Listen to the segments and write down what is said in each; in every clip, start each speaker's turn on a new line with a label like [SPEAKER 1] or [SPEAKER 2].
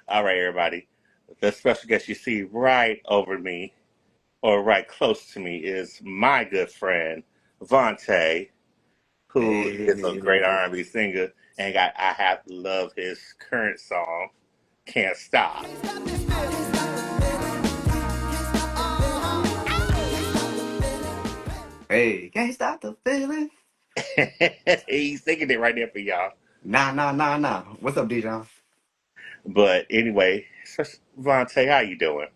[SPEAKER 1] All right, everybody. The special guest you see right over me or right close to me is my good friend, Vontae, who is a great
[SPEAKER 2] Hey,
[SPEAKER 1] R&B singer. And I have to love his current song, Can't Stop.
[SPEAKER 2] hey, can't stop the feeling.
[SPEAKER 1] He's singing it right there for y'all.
[SPEAKER 2] Nah, nah, nah, nah. What's up, Dijon?
[SPEAKER 1] But anyway, so Vontae, how you doing?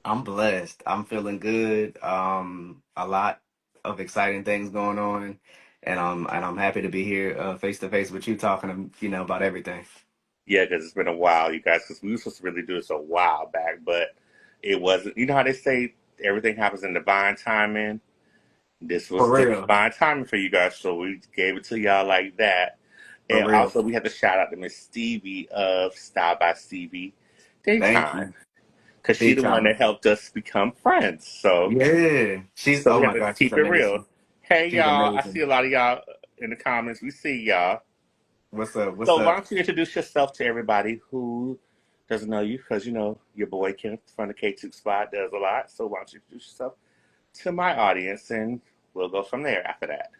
[SPEAKER 2] I'm blessed. I'm feeling good. A lot of exciting things going on, and I'm happy to be here, face to face with you, talking, about everything.
[SPEAKER 1] Yeah, because it's been a while, you guys, because we were supposed to really do this a while back, but it wasn't. You know how they say everything happens in divine timing? This
[SPEAKER 2] For
[SPEAKER 1] was the
[SPEAKER 2] real,
[SPEAKER 1] divine timing for you guys, so we gave it to y'all like that.
[SPEAKER 2] for
[SPEAKER 1] And
[SPEAKER 2] real.
[SPEAKER 1] also, we have to shout out to Miss Stevie of Style by Stevie
[SPEAKER 2] Thank
[SPEAKER 1] Daytime,
[SPEAKER 2] you,
[SPEAKER 1] because she
[SPEAKER 2] big
[SPEAKER 1] the one
[SPEAKER 2] time.
[SPEAKER 1] that helped us become friends. So,
[SPEAKER 2] Yeah, she's.
[SPEAKER 1] so we
[SPEAKER 2] Oh
[SPEAKER 1] have
[SPEAKER 2] my
[SPEAKER 1] to
[SPEAKER 2] gosh, she's
[SPEAKER 1] keep it real.
[SPEAKER 2] amazing.
[SPEAKER 1] Hey,
[SPEAKER 2] She's
[SPEAKER 1] y'all, I see
[SPEAKER 2] amazing.
[SPEAKER 1] a lot of y'all in the comments. We see y'all.
[SPEAKER 2] What's up? What's
[SPEAKER 1] So why
[SPEAKER 2] up?
[SPEAKER 1] don't you introduce yourself to everybody who doesn't know you? Because your boy Kenneth from the K.Tookes spot does a lot. So why don't you introduce yourself to my audience, and we'll go from there after that.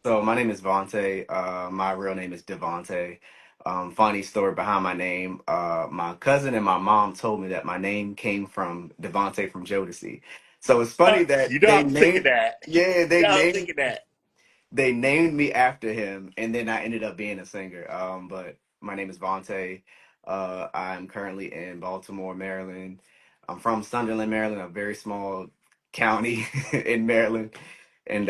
[SPEAKER 2] So my name is Vontae. My real name is Devontae. Funny story behind my name. My cousin and my mom told me that my name came from Devontae from Jodeci. So it's funny that
[SPEAKER 1] You know I was thinking that.
[SPEAKER 2] yeah,
[SPEAKER 1] You know I was thinking that.
[SPEAKER 2] they named me after him, and then I ended up being a singer. But my name is Vontae. I'm currently in Baltimore, Maryland. I'm from Sunderland, Maryland, a very small county in Maryland. And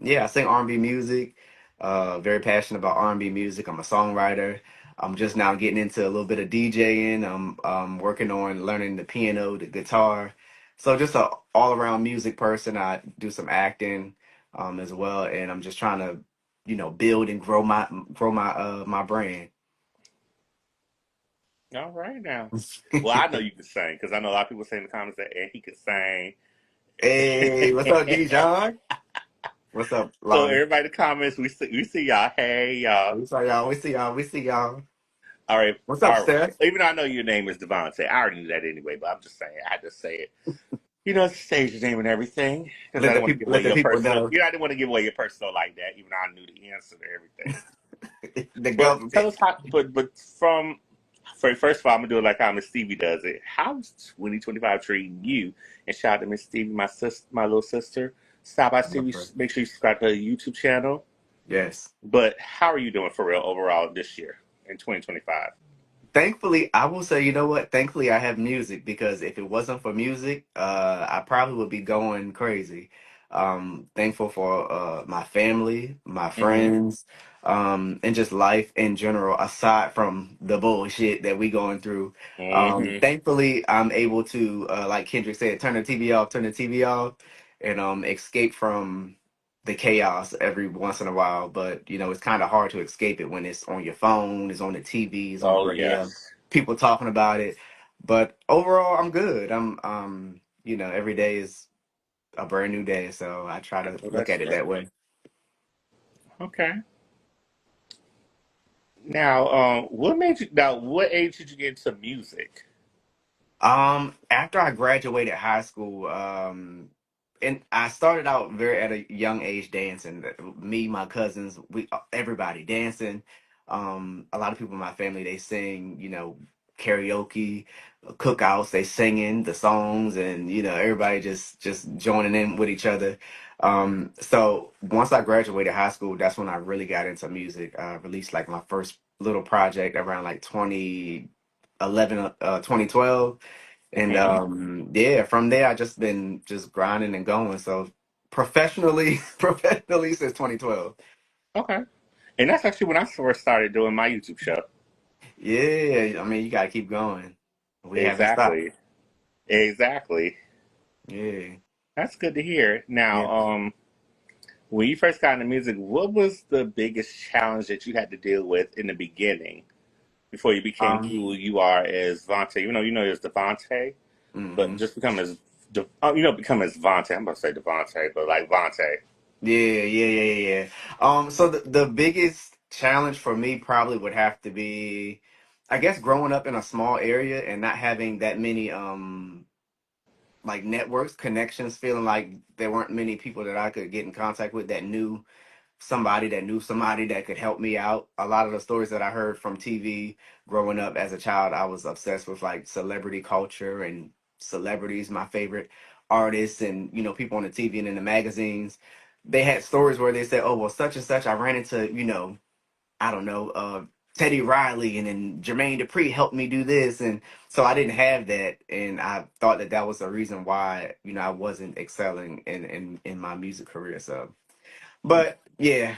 [SPEAKER 2] yeah, I sing R&B music. Very passionate about R&B music. I'm a songwriter. I'm just now getting into a little bit of DJing. I'm working on learning the piano, the guitar. So just a all around music person. I do some acting as well, and I'm just trying to, build and grow my brand.
[SPEAKER 1] All right now. Well, I know you can sing because I know a lot of people say in the comments that and he can sing.
[SPEAKER 2] Hey, what's up, D John? What's up,
[SPEAKER 1] So
[SPEAKER 2] Lonnie?
[SPEAKER 1] everybody in the comments, we see y'all. Hey y'all.
[SPEAKER 2] We saw y'all. We see y'all. We see y'all.
[SPEAKER 1] All right,
[SPEAKER 2] What's up,
[SPEAKER 1] all right.
[SPEAKER 2] Steph?
[SPEAKER 1] Even though I know your name is Devontae, I already knew that anyway. But I'm just saying, I just say it. You know, it's stage name and everything because I
[SPEAKER 2] Let the
[SPEAKER 1] didn't want to
[SPEAKER 2] people
[SPEAKER 1] give
[SPEAKER 2] let
[SPEAKER 1] away
[SPEAKER 2] the
[SPEAKER 1] your
[SPEAKER 2] people
[SPEAKER 1] personal.
[SPEAKER 2] know
[SPEAKER 1] You know, I didn't want to give away your personal like that, even though I knew the answer to everything.
[SPEAKER 2] the
[SPEAKER 1] But
[SPEAKER 2] government.
[SPEAKER 1] tell us how. But from first of all, I'm gonna do it like how Miss Stevie does it. How's 2025 treating you? And shout out to Miss Stevie, my little sister. Stop by Stevie. Make sure you subscribe to her YouTube channel.
[SPEAKER 2] Yes.
[SPEAKER 1] But how are you doing for real overall this year in 2025?
[SPEAKER 2] Thankfully, I will say, you know what? Thankfully, I have music because if it wasn't for music, I probably would be going crazy. Thankful for my family, my
[SPEAKER 1] Mm-hmm.
[SPEAKER 2] friends, and just life in general, aside from the bullshit that we going through.
[SPEAKER 1] Mm-hmm.
[SPEAKER 2] Thankfully, I'm able to, like Kendrick said, turn the TV off, and escape from the chaos every once in a while. But it's kind of hard to escape it when it's on your phone, it's on the TV, it's on the
[SPEAKER 1] Oh
[SPEAKER 2] radio,
[SPEAKER 1] yes.
[SPEAKER 2] people talking about it. But overall, I'm good. Every day is a brand new day, so I try to
[SPEAKER 1] Well,
[SPEAKER 2] look
[SPEAKER 1] that's
[SPEAKER 2] at it
[SPEAKER 1] great.
[SPEAKER 2] that way.
[SPEAKER 1] Okay. Now, what made you? Now, what age did you get into music?
[SPEAKER 2] After I graduated high school, and I started out very at a young age dancing. Me, my cousins, we everybody dancing. A lot of people in my family they sing, karaoke, cookouts. They singing the songs, and everybody just joining in with each other. So once I graduated high school, that's when I really got into music. I released like my first little project around like 2011, 2012. And
[SPEAKER 1] Hmm.
[SPEAKER 2] yeah, from there I just been just grinding and going. So professionally, professionally since 2012.
[SPEAKER 1] Okay. And that's actually when I first started doing my YouTube show.
[SPEAKER 2] Yeah, I mean you gotta keep going. We haven't stopped.
[SPEAKER 1] Exactly. Exactly.
[SPEAKER 2] Yeah,
[SPEAKER 1] That's good to hear. Now,
[SPEAKER 2] yeah.
[SPEAKER 1] when you first got into music, what was the biggest challenge that you had to deal with in the beginning before you became
[SPEAKER 2] Um,
[SPEAKER 1] who you are as Vontae? You know, as Devontae, but
[SPEAKER 2] hmm
[SPEAKER 1] just become as, become as Vontae. I'm about to say Devontae, but like Vontae.
[SPEAKER 2] Yeah, yeah, yeah, yeah, yeah. So the biggest challenge for me probably would have to be I guess growing up in a small area and not having that many like networks, connections, feeling like there weren't many people that I could get in contact with that knew somebody that could help me out. A lot of the stories that I heard from TV growing up as a child, I was obsessed with like celebrity culture and celebrities, my favorite artists, and people on the TV and in the magazines. They had stories where they said, "Oh, well, such and such, I ran into, I don't know, Teddy Riley, and then Jermaine Dupri helped me do this," and so I didn't have that, and I thought that that was the reason why I wasn't excelling in my music career. So, but yeah.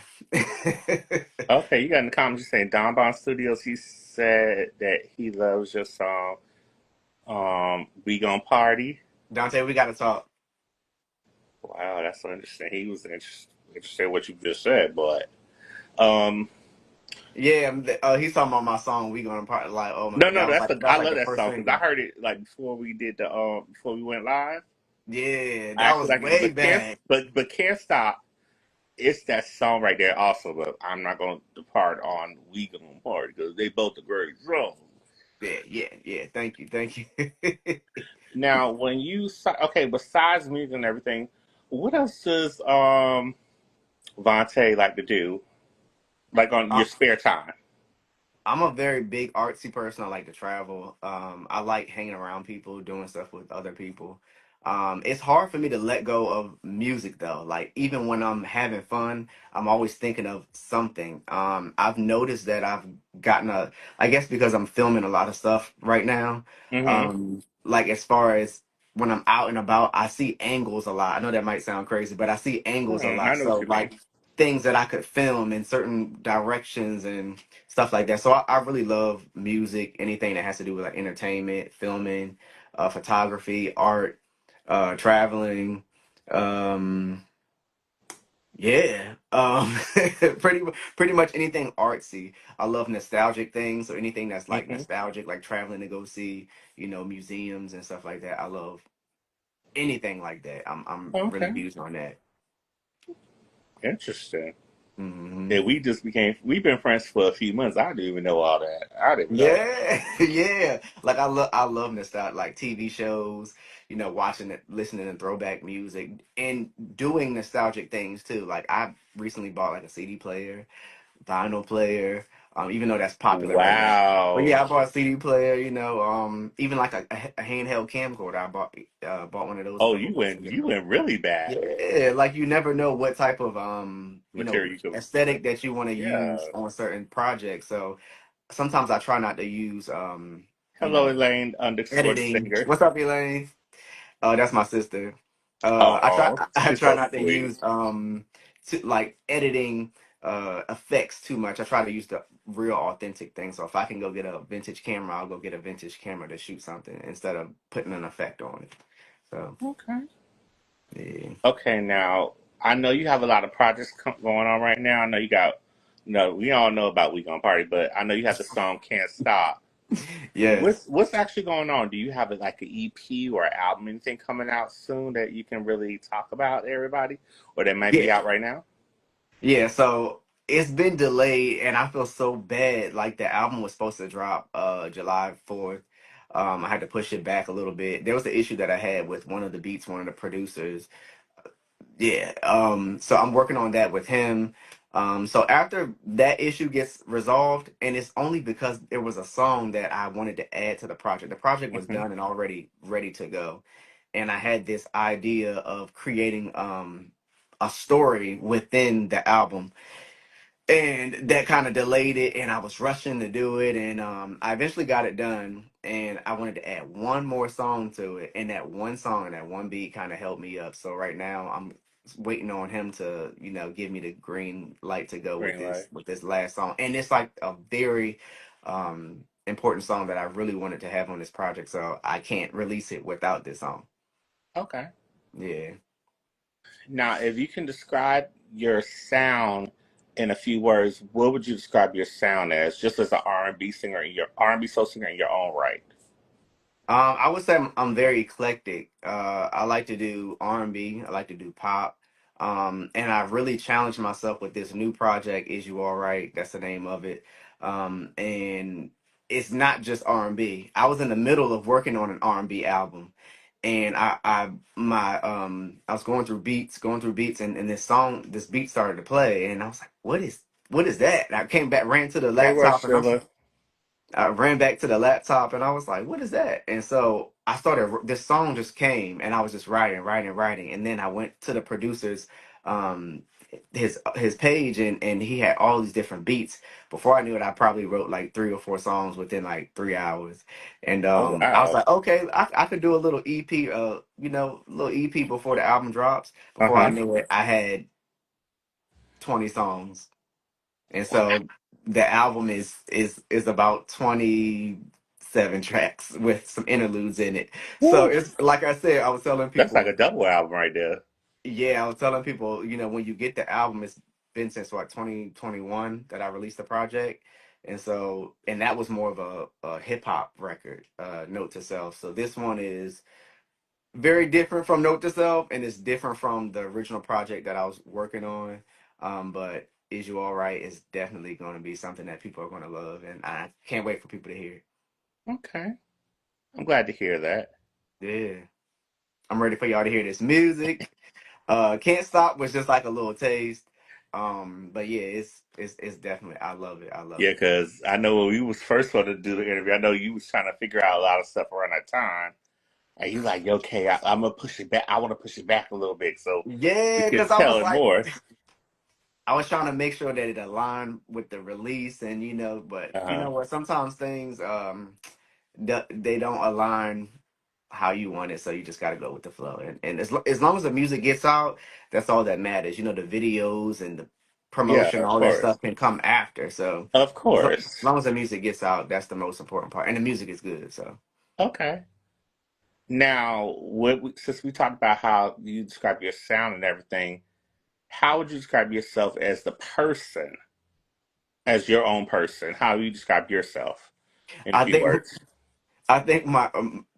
[SPEAKER 1] Okay, you got in the comments you saying Don Bon Studios. He said that he loves your song. We Gon' Party.
[SPEAKER 2] Dante, we got to talk.
[SPEAKER 1] Wow, that's so interesting. He was interested in what you just said, but um,
[SPEAKER 2] Yeah, he's talking about my song. We gonna part like, oh my,
[SPEAKER 1] no, no,
[SPEAKER 2] that's
[SPEAKER 1] I
[SPEAKER 2] like
[SPEAKER 1] love
[SPEAKER 2] the
[SPEAKER 1] that
[SPEAKER 2] first
[SPEAKER 1] song because I
[SPEAKER 2] single.
[SPEAKER 1] heard it like before we did the before we went live.
[SPEAKER 2] Yeah,
[SPEAKER 1] I
[SPEAKER 2] that
[SPEAKER 1] actually
[SPEAKER 2] was
[SPEAKER 1] like it,
[SPEAKER 2] way back.
[SPEAKER 1] but can't stop. It's that song right there also, but I'm not going to depart on We Gon' Party because they both are great songs.
[SPEAKER 2] Yeah, yeah, yeah. Thank you, thank you.
[SPEAKER 1] Now, okay, besides music and everything, what else does Vontae like to do, like on your spare time?
[SPEAKER 2] I'm a very big artsy person. I like to travel. I like hanging around people, doing stuff with other people. It's hard for me to let go of music though. Like even when I'm having fun, I'm always thinking of something. I've noticed that I've gotten I guess because I'm filming a lot of stuff right now.
[SPEAKER 1] Mm-hmm.
[SPEAKER 2] Like as far as when I'm out and about, I see angles a lot. I know that might sound crazy, but I see angles a
[SPEAKER 1] I
[SPEAKER 2] lot.
[SPEAKER 1] know what
[SPEAKER 2] So
[SPEAKER 1] you mean.
[SPEAKER 2] like things that I could film in certain directions and stuff like that. So I really love music, anything that has to do with like entertainment, filming, photography, art, traveling. Um, yeah, pretty much anything artsy. I love nostalgic things, so anything that's like
[SPEAKER 1] Mm-hmm.
[SPEAKER 2] nostalgic, like traveling to go see, museums and stuff like that. I love anything like that. I'm really
[SPEAKER 1] Okay,
[SPEAKER 2] huge on that.
[SPEAKER 1] interesting.
[SPEAKER 2] Hmm.
[SPEAKER 1] Yeah, we've been friends for a few months. I didn't even know all that. I didn't know that.
[SPEAKER 2] Yeah, yeah. Like I love nostalgia, like TV shows, watching it, listening to throwback music, and doing nostalgic things too. Like I recently bought like a CD player, vinyl player, even though that's popular right now. But
[SPEAKER 1] Wow.
[SPEAKER 2] yeah, I bought a CD player, even like a handheld camcorder. I bought one of those a
[SPEAKER 1] Oh,
[SPEAKER 2] couple months
[SPEAKER 1] you
[SPEAKER 2] ago.
[SPEAKER 1] went really bad.
[SPEAKER 2] Yeah, like you never know what type of
[SPEAKER 1] Material you could.
[SPEAKER 2] aesthetic that you want to
[SPEAKER 1] Yeah.
[SPEAKER 2] use on certain projects. So sometimes I try not to use
[SPEAKER 1] Hello, Elaine underscore the
[SPEAKER 2] editing.
[SPEAKER 1] singer.
[SPEAKER 2] What's up, Elaine? That's my sister. I try
[SPEAKER 1] Oh,
[SPEAKER 2] I
[SPEAKER 1] she's
[SPEAKER 2] try
[SPEAKER 1] so
[SPEAKER 2] not to
[SPEAKER 1] sweet.
[SPEAKER 2] use like editing effects too much. I try to use the real authentic thing. So if I can go get a vintage camera, I'll go get a vintage camera to shoot something instead of putting an effect on it. So
[SPEAKER 1] Okay.
[SPEAKER 2] yeah.
[SPEAKER 1] Okay, now I know you have a lot of projects going on right now. I know you got, no, we all know about We Gon' Party, but I know you have the song "Can't Stop."
[SPEAKER 2] Yes.
[SPEAKER 1] What's actually going on? Do you have like an EP or album, anything coming out soon that you can really talk about to everybody, or that might be
[SPEAKER 2] Yeah.
[SPEAKER 1] out right now?
[SPEAKER 2] Yeah, so it's been delayed and I feel so bad. Like the album was supposed to drop July 4th. I had to push it back a little bit. There was an issue that I had with one of the beats, one of the producers. Yeah. So I'm working on that with him. So after that issue gets resolved, and it's only because there was a song that I wanted to add to the project. The project was
[SPEAKER 1] Hmm.
[SPEAKER 2] done and already ready to go. And I had this idea of creating a story within the album, and that kind of delayed it, and I was rushing to do it, and I eventually got it done, and I wanted to add one more song to it, and that one song and that one beat kind of helped me up. So right now I'm waiting on him to give me the green light to go with
[SPEAKER 1] Green
[SPEAKER 2] this
[SPEAKER 1] light.
[SPEAKER 2] last song, and it's like a very important song that I really wanted to have on this project, so I can't release it without this song.
[SPEAKER 1] Okay.
[SPEAKER 2] Yeah.
[SPEAKER 1] Now, if you can describe your sound in a few words, what would you describe your sound as? Just as an R&B singer, in your R&B soul singer in your own right.
[SPEAKER 2] I would say I'm very eclectic. I like to do R&B. I like to do pop. And I really challenged myself with this new project. Is You All Right? That's the name of it. And it's not just R&B. I was in the middle of working on an R&B album, and I was going through beats, and this beat started to play, and I was like, what is that? And I came back, ran to the
[SPEAKER 1] Hey,
[SPEAKER 2] laptop, and
[SPEAKER 1] Rushilla.
[SPEAKER 2] I ran back to the laptop, and I was like, what is that? And so I started, this song just came, and I was just writing. And then I went to the producer's, um, his page, and he had all these different beats. Before I knew it, I probably wrote like 3 or 4 songs within like 3 hours. And
[SPEAKER 1] Oh
[SPEAKER 2] I was
[SPEAKER 1] wow.
[SPEAKER 2] like, okay, I could do a little EP, little EP before the album drops.
[SPEAKER 1] Uh
[SPEAKER 2] Before I
[SPEAKER 1] huh.
[SPEAKER 2] knew it, I had 20 songs. And
[SPEAKER 1] Wow.
[SPEAKER 2] so the album is about 27 tracks with some interludes in it. So
[SPEAKER 1] Woo.
[SPEAKER 2] it's like I said, I was telling
[SPEAKER 1] That's like
[SPEAKER 2] people,
[SPEAKER 1] a double album right there.
[SPEAKER 2] yeah, I was telling people, when you get the album, it's been since what, 2021 that I released the project. And that was more of a hip hop record, Note to Self. So this one is very different from Note to Self, and it's different from the original project that I was working on. But Is You All Right is definitely going to be something that people are going to love, and I can't wait for people to hear
[SPEAKER 1] Okay. I'm glad to hear that.
[SPEAKER 2] it. Yeah, I'm ready for y'all to hear this music. Can't Stop was just like a little taste. But yeah, it's definitely, I love it. I love
[SPEAKER 1] Yeah,
[SPEAKER 2] it.
[SPEAKER 1] because I know when we was first going to do the interview, I know you was trying to figure out a lot of stuff around that time. And you like, okay, I'm gonna push it back. I want to push it back a little bit so we
[SPEAKER 2] Yeah,
[SPEAKER 1] could
[SPEAKER 2] because I
[SPEAKER 1] tell
[SPEAKER 2] was
[SPEAKER 1] it
[SPEAKER 2] like,
[SPEAKER 1] more.
[SPEAKER 2] I was trying to make sure that it aligned with the release, and but you
[SPEAKER 1] Uh-huh.
[SPEAKER 2] know what? Sometimes things they don't align how you want it, so you just got to go with the flow. And as long as the music gets out, that's all that matters. The videos and the
[SPEAKER 1] Yeah,
[SPEAKER 2] promotion,
[SPEAKER 1] of
[SPEAKER 2] all that
[SPEAKER 1] course,
[SPEAKER 2] stuff can come after. So
[SPEAKER 1] of
[SPEAKER 2] as
[SPEAKER 1] course.
[SPEAKER 2] long as the music gets out, that's the most important part, and the music is good. So
[SPEAKER 1] Okay. Now, since we talked about how you describe your sound and everything, how would you describe yourself as the person, as your own person? How do you describe yourself in a
[SPEAKER 2] I
[SPEAKER 1] few
[SPEAKER 2] think
[SPEAKER 1] words?
[SPEAKER 2] I think my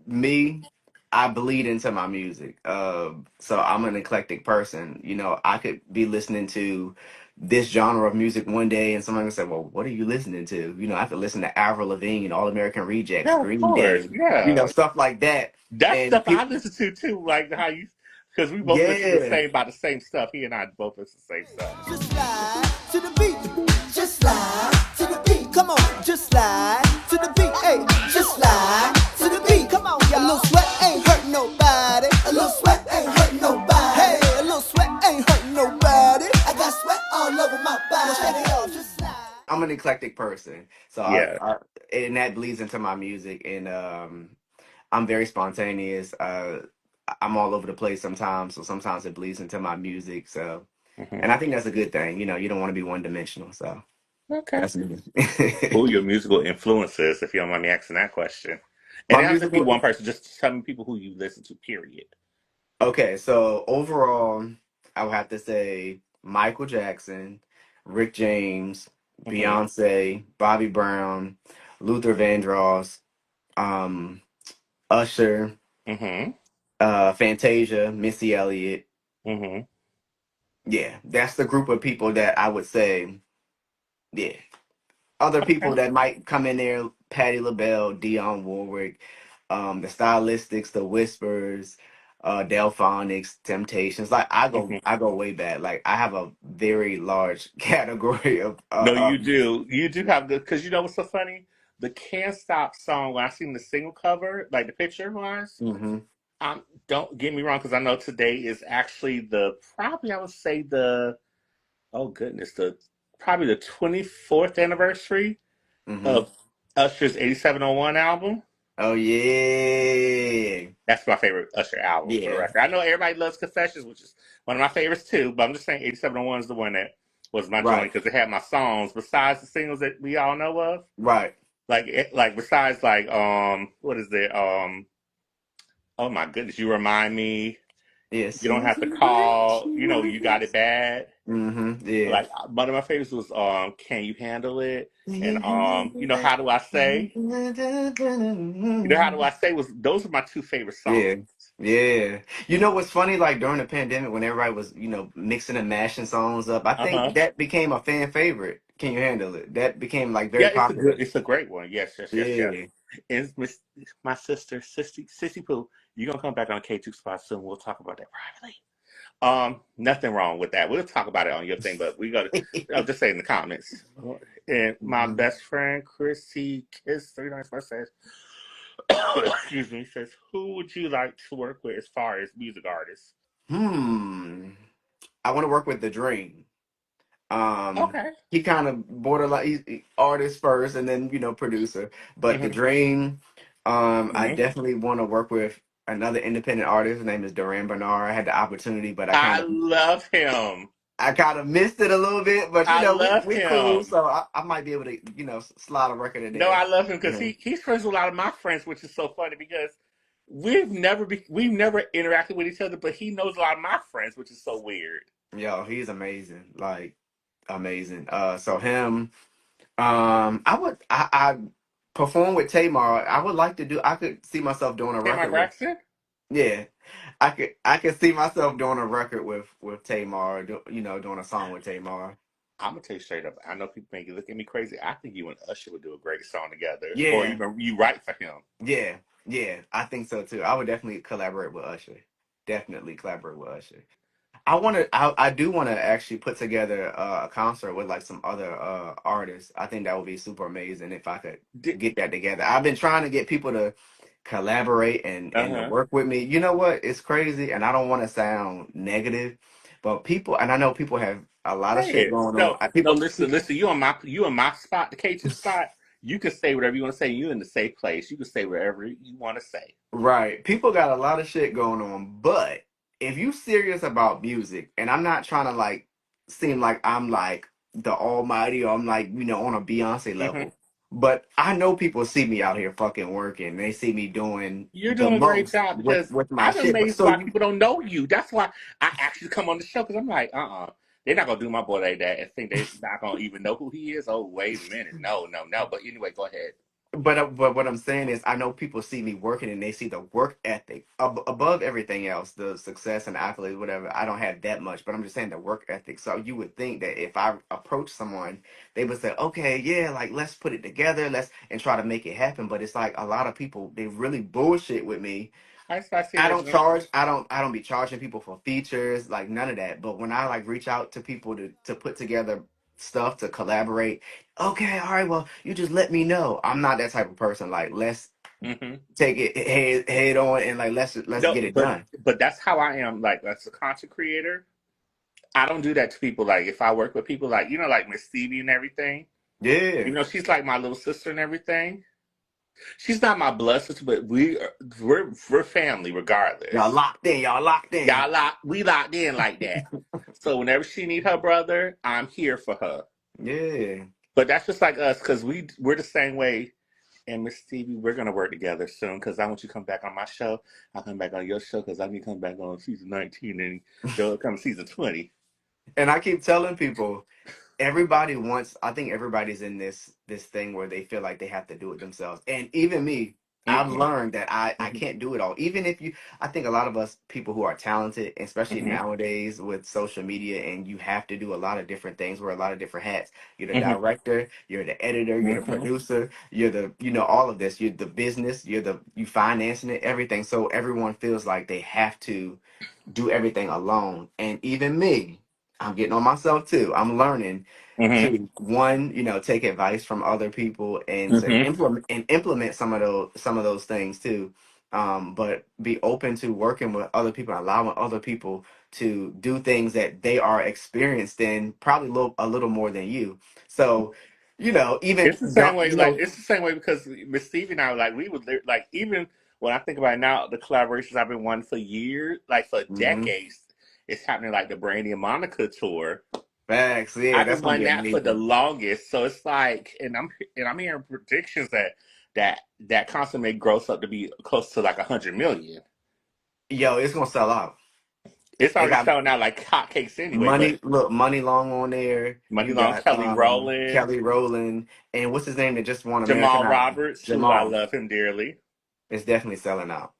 [SPEAKER 2] me, I bleed into my music. So I'm an eclectic person. I could be listening to this genre of music one day, and someone would say, "Well, what are you listening to?" I could listen to Avril Lavigne, All American Rejects,
[SPEAKER 1] Yeah, of
[SPEAKER 2] Green
[SPEAKER 1] course.
[SPEAKER 2] Day,
[SPEAKER 1] Yeah,
[SPEAKER 2] stuff like that.
[SPEAKER 1] that's
[SPEAKER 2] And
[SPEAKER 1] stuff I
[SPEAKER 2] people,
[SPEAKER 1] listen to too. Like how you, because we both listen to the
[SPEAKER 2] yeah,
[SPEAKER 1] same about the same stuff. He and I both listen to the same stuff.
[SPEAKER 3] Just slide to the beat. Just slide to the beat. Come on, just slide to the beat. Hey, just slide to the beat. Come on, y'all. A little sweat ain't hurt nobody. A little sweat ain't hurt nobody. Hey, a little sweat ain't hurt nobody. I got sweat all over my body. Check it out, just slide.
[SPEAKER 2] I'm an eclectic person. So
[SPEAKER 1] Yeah.
[SPEAKER 2] and that bleeds into my music, and I'm very spontaneous. I'm all over the place sometimes, so sometimes it bleeds into my music. So,
[SPEAKER 1] Hmm.
[SPEAKER 2] and I think that's a good thing. You don't want to be one dimensional. So
[SPEAKER 1] Okay.
[SPEAKER 2] that's me.
[SPEAKER 1] Who are your musical influences, if you don't mind me asking that question? And
[SPEAKER 2] My
[SPEAKER 1] it doesn't have to be
[SPEAKER 2] musical.
[SPEAKER 1] one person, just tell me people who you listen to, period.
[SPEAKER 2] Okay, so overall, I would have to say Michael Jackson, Rick James,
[SPEAKER 1] Hmm.
[SPEAKER 2] Beyonce, Bobby Brown, Luther Vandross, um, Usher,
[SPEAKER 1] Hmm.
[SPEAKER 2] Fantasia, Missy Elliott.
[SPEAKER 1] Hmm.
[SPEAKER 2] Yeah, that's the group of people that I would say. Yeah, other people
[SPEAKER 1] Okay.
[SPEAKER 2] that might come in there: Patti LaBelle, Dionne Warwick, the Stylistics, the Whispers, Delphonics, Temptations. Like
[SPEAKER 1] Hmm.
[SPEAKER 2] I go way back. Like I have a very large category of.
[SPEAKER 1] No, you do. You do have good, because you know what's so funny? The Can't Stop song, when I seen the single cover, like the picture was,
[SPEAKER 2] Hmm.
[SPEAKER 1] don't get me wrong, because I know today is actually probably I would say oh goodness, probably the 24th anniversary
[SPEAKER 2] Hmm.
[SPEAKER 1] of Usher's 8701 album.
[SPEAKER 2] Oh yeah,
[SPEAKER 1] That's my favorite Usher album for the
[SPEAKER 2] yeah,
[SPEAKER 1] record. I know everybody loves Confessions, which is one of my favorites too, but I'm just saying 8701 is the one that was my
[SPEAKER 2] right,
[SPEAKER 1] joint because it had my songs besides the singles that we all know of.
[SPEAKER 2] right.
[SPEAKER 1] Like besides like what is it? Oh my goodness, you remind me.
[SPEAKER 2] Yeah,
[SPEAKER 1] You don't have to
[SPEAKER 2] something breaks
[SPEAKER 1] call,
[SPEAKER 2] you
[SPEAKER 1] you know, you got it
[SPEAKER 2] once.
[SPEAKER 1] bad.
[SPEAKER 2] Yeah.
[SPEAKER 1] Like one of my favorites was "Can You Handle It?" and
[SPEAKER 2] Yeah.
[SPEAKER 1] "How Do I Say?" "How Do I Say?" was those are my two favorite songs.
[SPEAKER 2] Yeah. You know what's funny? Like during the pandemic when everybody was, mixing and mashing songs up, I
[SPEAKER 1] Uh
[SPEAKER 2] think
[SPEAKER 1] huh.
[SPEAKER 2] that became a fan favorite. Can you handle it? That became like
[SPEAKER 1] Yeah,
[SPEAKER 2] very popular.
[SPEAKER 1] it's a great one. Yes, yes, yes, yes.
[SPEAKER 2] Yeah.
[SPEAKER 1] And my sister, Sissy Pooh, you gonna come back on K.Tookes spot soon? We'll talk about that privately. Nothing wrong with that. We'll talk about it on your thing, but we gotta. I'll just say in the comments. And my
[SPEAKER 2] Mhm.
[SPEAKER 1] best friend Chrissy Kiss 39 says, excuse me, says, who would you like to work with as far as music artists?
[SPEAKER 2] Hmm. I want to work with The Dream. Um,
[SPEAKER 1] Okay.
[SPEAKER 2] he kind of borderline artist first, and then producer. But The
[SPEAKER 1] Hmm.
[SPEAKER 2] Dream, I
[SPEAKER 1] Hmm.
[SPEAKER 2] definitely want to work with another independent artist. His name is Duran Bernard. I had the opportunity, but
[SPEAKER 1] I love him.
[SPEAKER 2] I kind of missed it a little bit. But
[SPEAKER 1] I love
[SPEAKER 2] we cool,
[SPEAKER 1] him.
[SPEAKER 2] so I might be able to slide a record in
[SPEAKER 1] No,
[SPEAKER 2] there.
[SPEAKER 1] I love him because
[SPEAKER 2] Mhm.
[SPEAKER 1] he's friends with a lot of my friends, which is so funny because we've never interacted with each other, but he knows a lot of my friends, which is so weird.
[SPEAKER 2] Yo, he's amazing, like amazing. So him. I perform with Tamar. I would like to do. I could see myself doing a
[SPEAKER 1] Tamar
[SPEAKER 2] record with.
[SPEAKER 1] Braxton.
[SPEAKER 2] Yeah, I could see myself doing a record with Tamar. Doing a song with Tamar.
[SPEAKER 1] I'm gonna tell you straight up. I know people make you look at me crazy. I think you and Usher would do a great song together, or
[SPEAKER 2] Yeah,
[SPEAKER 1] even you write for him.
[SPEAKER 2] yeah, yeah. I think so too. I would definitely collaborate with Usher. Definitely collaborate with Usher. I do want to actually put together a concert with like some other artists. I think that would be super amazing if I could
[SPEAKER 1] Did,
[SPEAKER 2] get that together. I've been trying to get people to collaborate and to
[SPEAKER 1] uh-huh.
[SPEAKER 2] work with me. You know what? It's crazy, and I don't want to sound negative, but people, and I know people have a lot of
[SPEAKER 1] Say
[SPEAKER 2] shit
[SPEAKER 1] it.
[SPEAKER 2] going on.
[SPEAKER 1] No, no.
[SPEAKER 2] People,
[SPEAKER 1] Listen. You on my spot, the K2 spot. You can say whatever you want to say. You in the safe place. You can say whatever you want to say.
[SPEAKER 2] right? People got a lot of shit going on, but if you serious about music, and I'm not trying to like seem like I'm like the almighty or I'm like on a Beyonce
[SPEAKER 1] Hmm.
[SPEAKER 2] level, but I know people see me out here fucking working. They see me doing
[SPEAKER 1] You're
[SPEAKER 2] the
[SPEAKER 1] doing a great
[SPEAKER 2] most
[SPEAKER 1] job
[SPEAKER 2] with
[SPEAKER 1] because
[SPEAKER 2] my
[SPEAKER 1] I'm
[SPEAKER 2] shit. But
[SPEAKER 1] amazed
[SPEAKER 2] so
[SPEAKER 1] why
[SPEAKER 2] you
[SPEAKER 1] people don't know you. That's why I actually come on the show because I'm like, they're not gonna do my boy like that and think they're not gonna even know who he is. Oh, wait a minute, no, no, no. But anyway, go ahead.
[SPEAKER 2] But what I'm saying is, I know people see me working and they see the work ethic above everything else, the success and accolades, whatever. I don't have that much, but I'm just saying the work ethic. So you would think that if I approach someone, they would say, "Okay, yeah, like let's put it together, let's and try to make it happen." But it's like a lot of people they really bullshit with me.
[SPEAKER 1] I see
[SPEAKER 2] I
[SPEAKER 1] this.
[SPEAKER 2] don't charge. I don't be charging people for features, like none of that. But when I like reach out to people to put together stuff to collaborate, okay, all right, well, you just let me know. I'm not that type of person. Like, let's
[SPEAKER 1] Hmm.
[SPEAKER 2] take it head on and like let's
[SPEAKER 1] No,
[SPEAKER 2] get it done.
[SPEAKER 1] but that's how I am. Like as a content creator, I don't do that to people. Like if I work with people, like like Miss Stevie and everything.
[SPEAKER 2] Yeah,
[SPEAKER 1] She's like my little sister and everything. She's not my blood sister, but we're family
[SPEAKER 2] y'all
[SPEAKER 1] regardless.
[SPEAKER 2] locked in. Y'all locked in.
[SPEAKER 1] We locked in like that. So whenever she need her brother, I'm here for her.
[SPEAKER 2] Yeah.
[SPEAKER 1] But that's just like us because we're the same way. And Miss Stevie, we're gonna work together soon because I want you to come back on my show. I'll come back on your show because I need to come back on season 19 and you'll come season 20.
[SPEAKER 2] And I keep telling people, everybody wants, I think everybody's in this thing where they feel like they have to do it themselves, and even me, I've
[SPEAKER 1] Mm-mm.
[SPEAKER 2] learned that I
[SPEAKER 1] Mm-hmm.
[SPEAKER 2] can't do it all. Even if you I think a lot of us people who are talented, especially
[SPEAKER 1] Mm-hmm.
[SPEAKER 2] nowadays with social media, and you have to do a lot of different things, wear a lot of different hats. You're the
[SPEAKER 1] Mm-hmm.
[SPEAKER 2] director, you're the editor, you're the
[SPEAKER 1] Mm-hmm.
[SPEAKER 2] producer, you're the all of this, you're the business, you financing it, everything. So everyone feels like they have to do everything alone. And even me, I'm getting on myself too. I'm learning
[SPEAKER 1] Mm-hmm.
[SPEAKER 2] to one, take advice from other people and to
[SPEAKER 1] Mm-hmm.
[SPEAKER 2] implement some of those things too. But be open to working with other people, allowing other people to do things that they are experienced in, probably a little more than you. So, even
[SPEAKER 1] It's the same
[SPEAKER 2] don't
[SPEAKER 1] way. Like it's the same way because Miss Stevie and I, like we would like even when I think about it now, the collaborations I've been wanting for years, like for
[SPEAKER 2] Mhm.
[SPEAKER 1] decades, it's happening. Like the Brandy and Monica tour,
[SPEAKER 2] Facts. Yeah,
[SPEAKER 1] I've
[SPEAKER 2] that's
[SPEAKER 1] been
[SPEAKER 2] gonna
[SPEAKER 1] wanting
[SPEAKER 2] be
[SPEAKER 1] that for the
[SPEAKER 2] amazing.
[SPEAKER 1] longest. So it's like, and I'm hearing predictions that concert may gross up to be close to like 100 million.
[SPEAKER 2] Yo, it's gonna sell out.
[SPEAKER 1] It's
[SPEAKER 2] They
[SPEAKER 1] already
[SPEAKER 2] got
[SPEAKER 1] selling out like hotcakes anyway. But
[SPEAKER 2] Money Long on there.
[SPEAKER 1] Money
[SPEAKER 2] You
[SPEAKER 1] Long,
[SPEAKER 2] got
[SPEAKER 1] Kelly Rowland,
[SPEAKER 2] Kelly Rowland, and what's his name that just won American
[SPEAKER 1] Jamal
[SPEAKER 2] Idol?
[SPEAKER 1] Roberts, who I
[SPEAKER 2] Jamal.
[SPEAKER 1] love him dearly.
[SPEAKER 2] It's definitely selling out.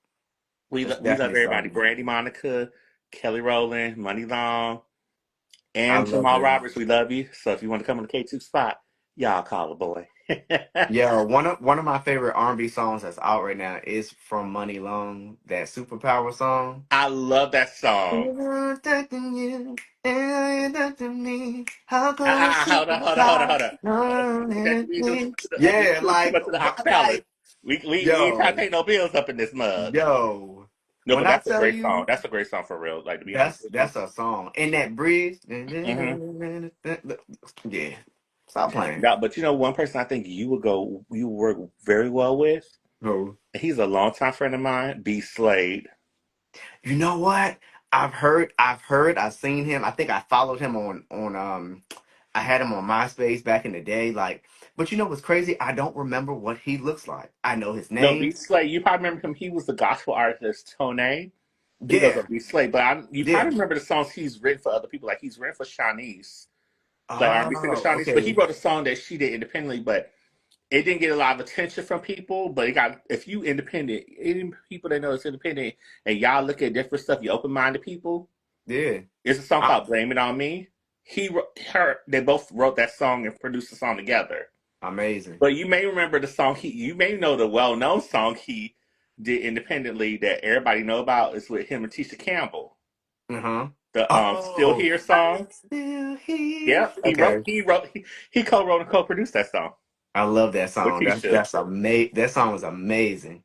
[SPEAKER 2] It's
[SPEAKER 1] We love
[SPEAKER 2] definitely
[SPEAKER 1] everybody.
[SPEAKER 2] selling out.
[SPEAKER 1] Brandy Monica, Kelly Rowland, Money Long,
[SPEAKER 2] I
[SPEAKER 1] and
[SPEAKER 2] love
[SPEAKER 1] Jamal
[SPEAKER 2] them.
[SPEAKER 1] Roberts. We love you. So if you want to come on the K2 spot, y'all call a boy.
[SPEAKER 2] Yeah, one of my favorite R&B songs that's out right now is from Money Long, that Superpower song.
[SPEAKER 1] I love that song.
[SPEAKER 2] Protecting you, and you to me. How come a superpower?
[SPEAKER 1] Hold on. We doing
[SPEAKER 2] Yeah,
[SPEAKER 1] too
[SPEAKER 2] like
[SPEAKER 1] much of the acapellas.
[SPEAKER 2] like
[SPEAKER 1] We ain't trying to
[SPEAKER 2] yo,
[SPEAKER 1] pay no bills up in this mug.
[SPEAKER 2] yo.
[SPEAKER 1] No,
[SPEAKER 2] When
[SPEAKER 1] but
[SPEAKER 2] I
[SPEAKER 1] that's a
[SPEAKER 2] tell
[SPEAKER 1] great song.
[SPEAKER 2] you
[SPEAKER 1] That's a great song for real. Like, to be honest with you.
[SPEAKER 2] that's a song. And that bridge,
[SPEAKER 1] Hmm.
[SPEAKER 2] yeah. Stop playing.
[SPEAKER 1] No, but one person I think you would work very well with.
[SPEAKER 2] No.
[SPEAKER 1] He's a longtime friend of mine, B Slade.
[SPEAKER 2] You know what? I've seen him. I think I followed him on I had him on MySpace back in the day. Like, but you know what's crazy? I don't remember what he looks like. I know his
[SPEAKER 1] No, B
[SPEAKER 2] name.
[SPEAKER 1] Slade. You probably remember him. He was the gospel artist Tone. But he goes
[SPEAKER 2] Yeah,
[SPEAKER 1] on B Slade. But you
[SPEAKER 2] yeah.
[SPEAKER 1] probably remember the songs he's written for other people. Like he's written for Shanice, like R&B singer
[SPEAKER 2] Oh,
[SPEAKER 1] Shanice. But he
[SPEAKER 2] okay.
[SPEAKER 1] wrote a song that she did independently, but it didn't get a lot of attention from people. But it got if you independent, any people that know it's independent, and y'all look at different stuff, you open minded people.
[SPEAKER 2] Yeah.
[SPEAKER 1] It's a song
[SPEAKER 2] I,
[SPEAKER 1] called "Blame It on Me." They both wrote that song and produced the song together.
[SPEAKER 2] amazing.
[SPEAKER 1] But you may remember the song you may know the well-known song he did independently that everybody know about is with him and Tisha Campbell.
[SPEAKER 2] Uh-huh.
[SPEAKER 1] The "Still
[SPEAKER 2] Oh,
[SPEAKER 1] Here"
[SPEAKER 2] I'm
[SPEAKER 1] song.
[SPEAKER 2] still here.
[SPEAKER 1] Yep,
[SPEAKER 2] Okay.
[SPEAKER 1] he co-wrote and co-produced that song
[SPEAKER 2] I love that
[SPEAKER 1] with
[SPEAKER 2] song.
[SPEAKER 1] Keisha.
[SPEAKER 2] That song was amazing.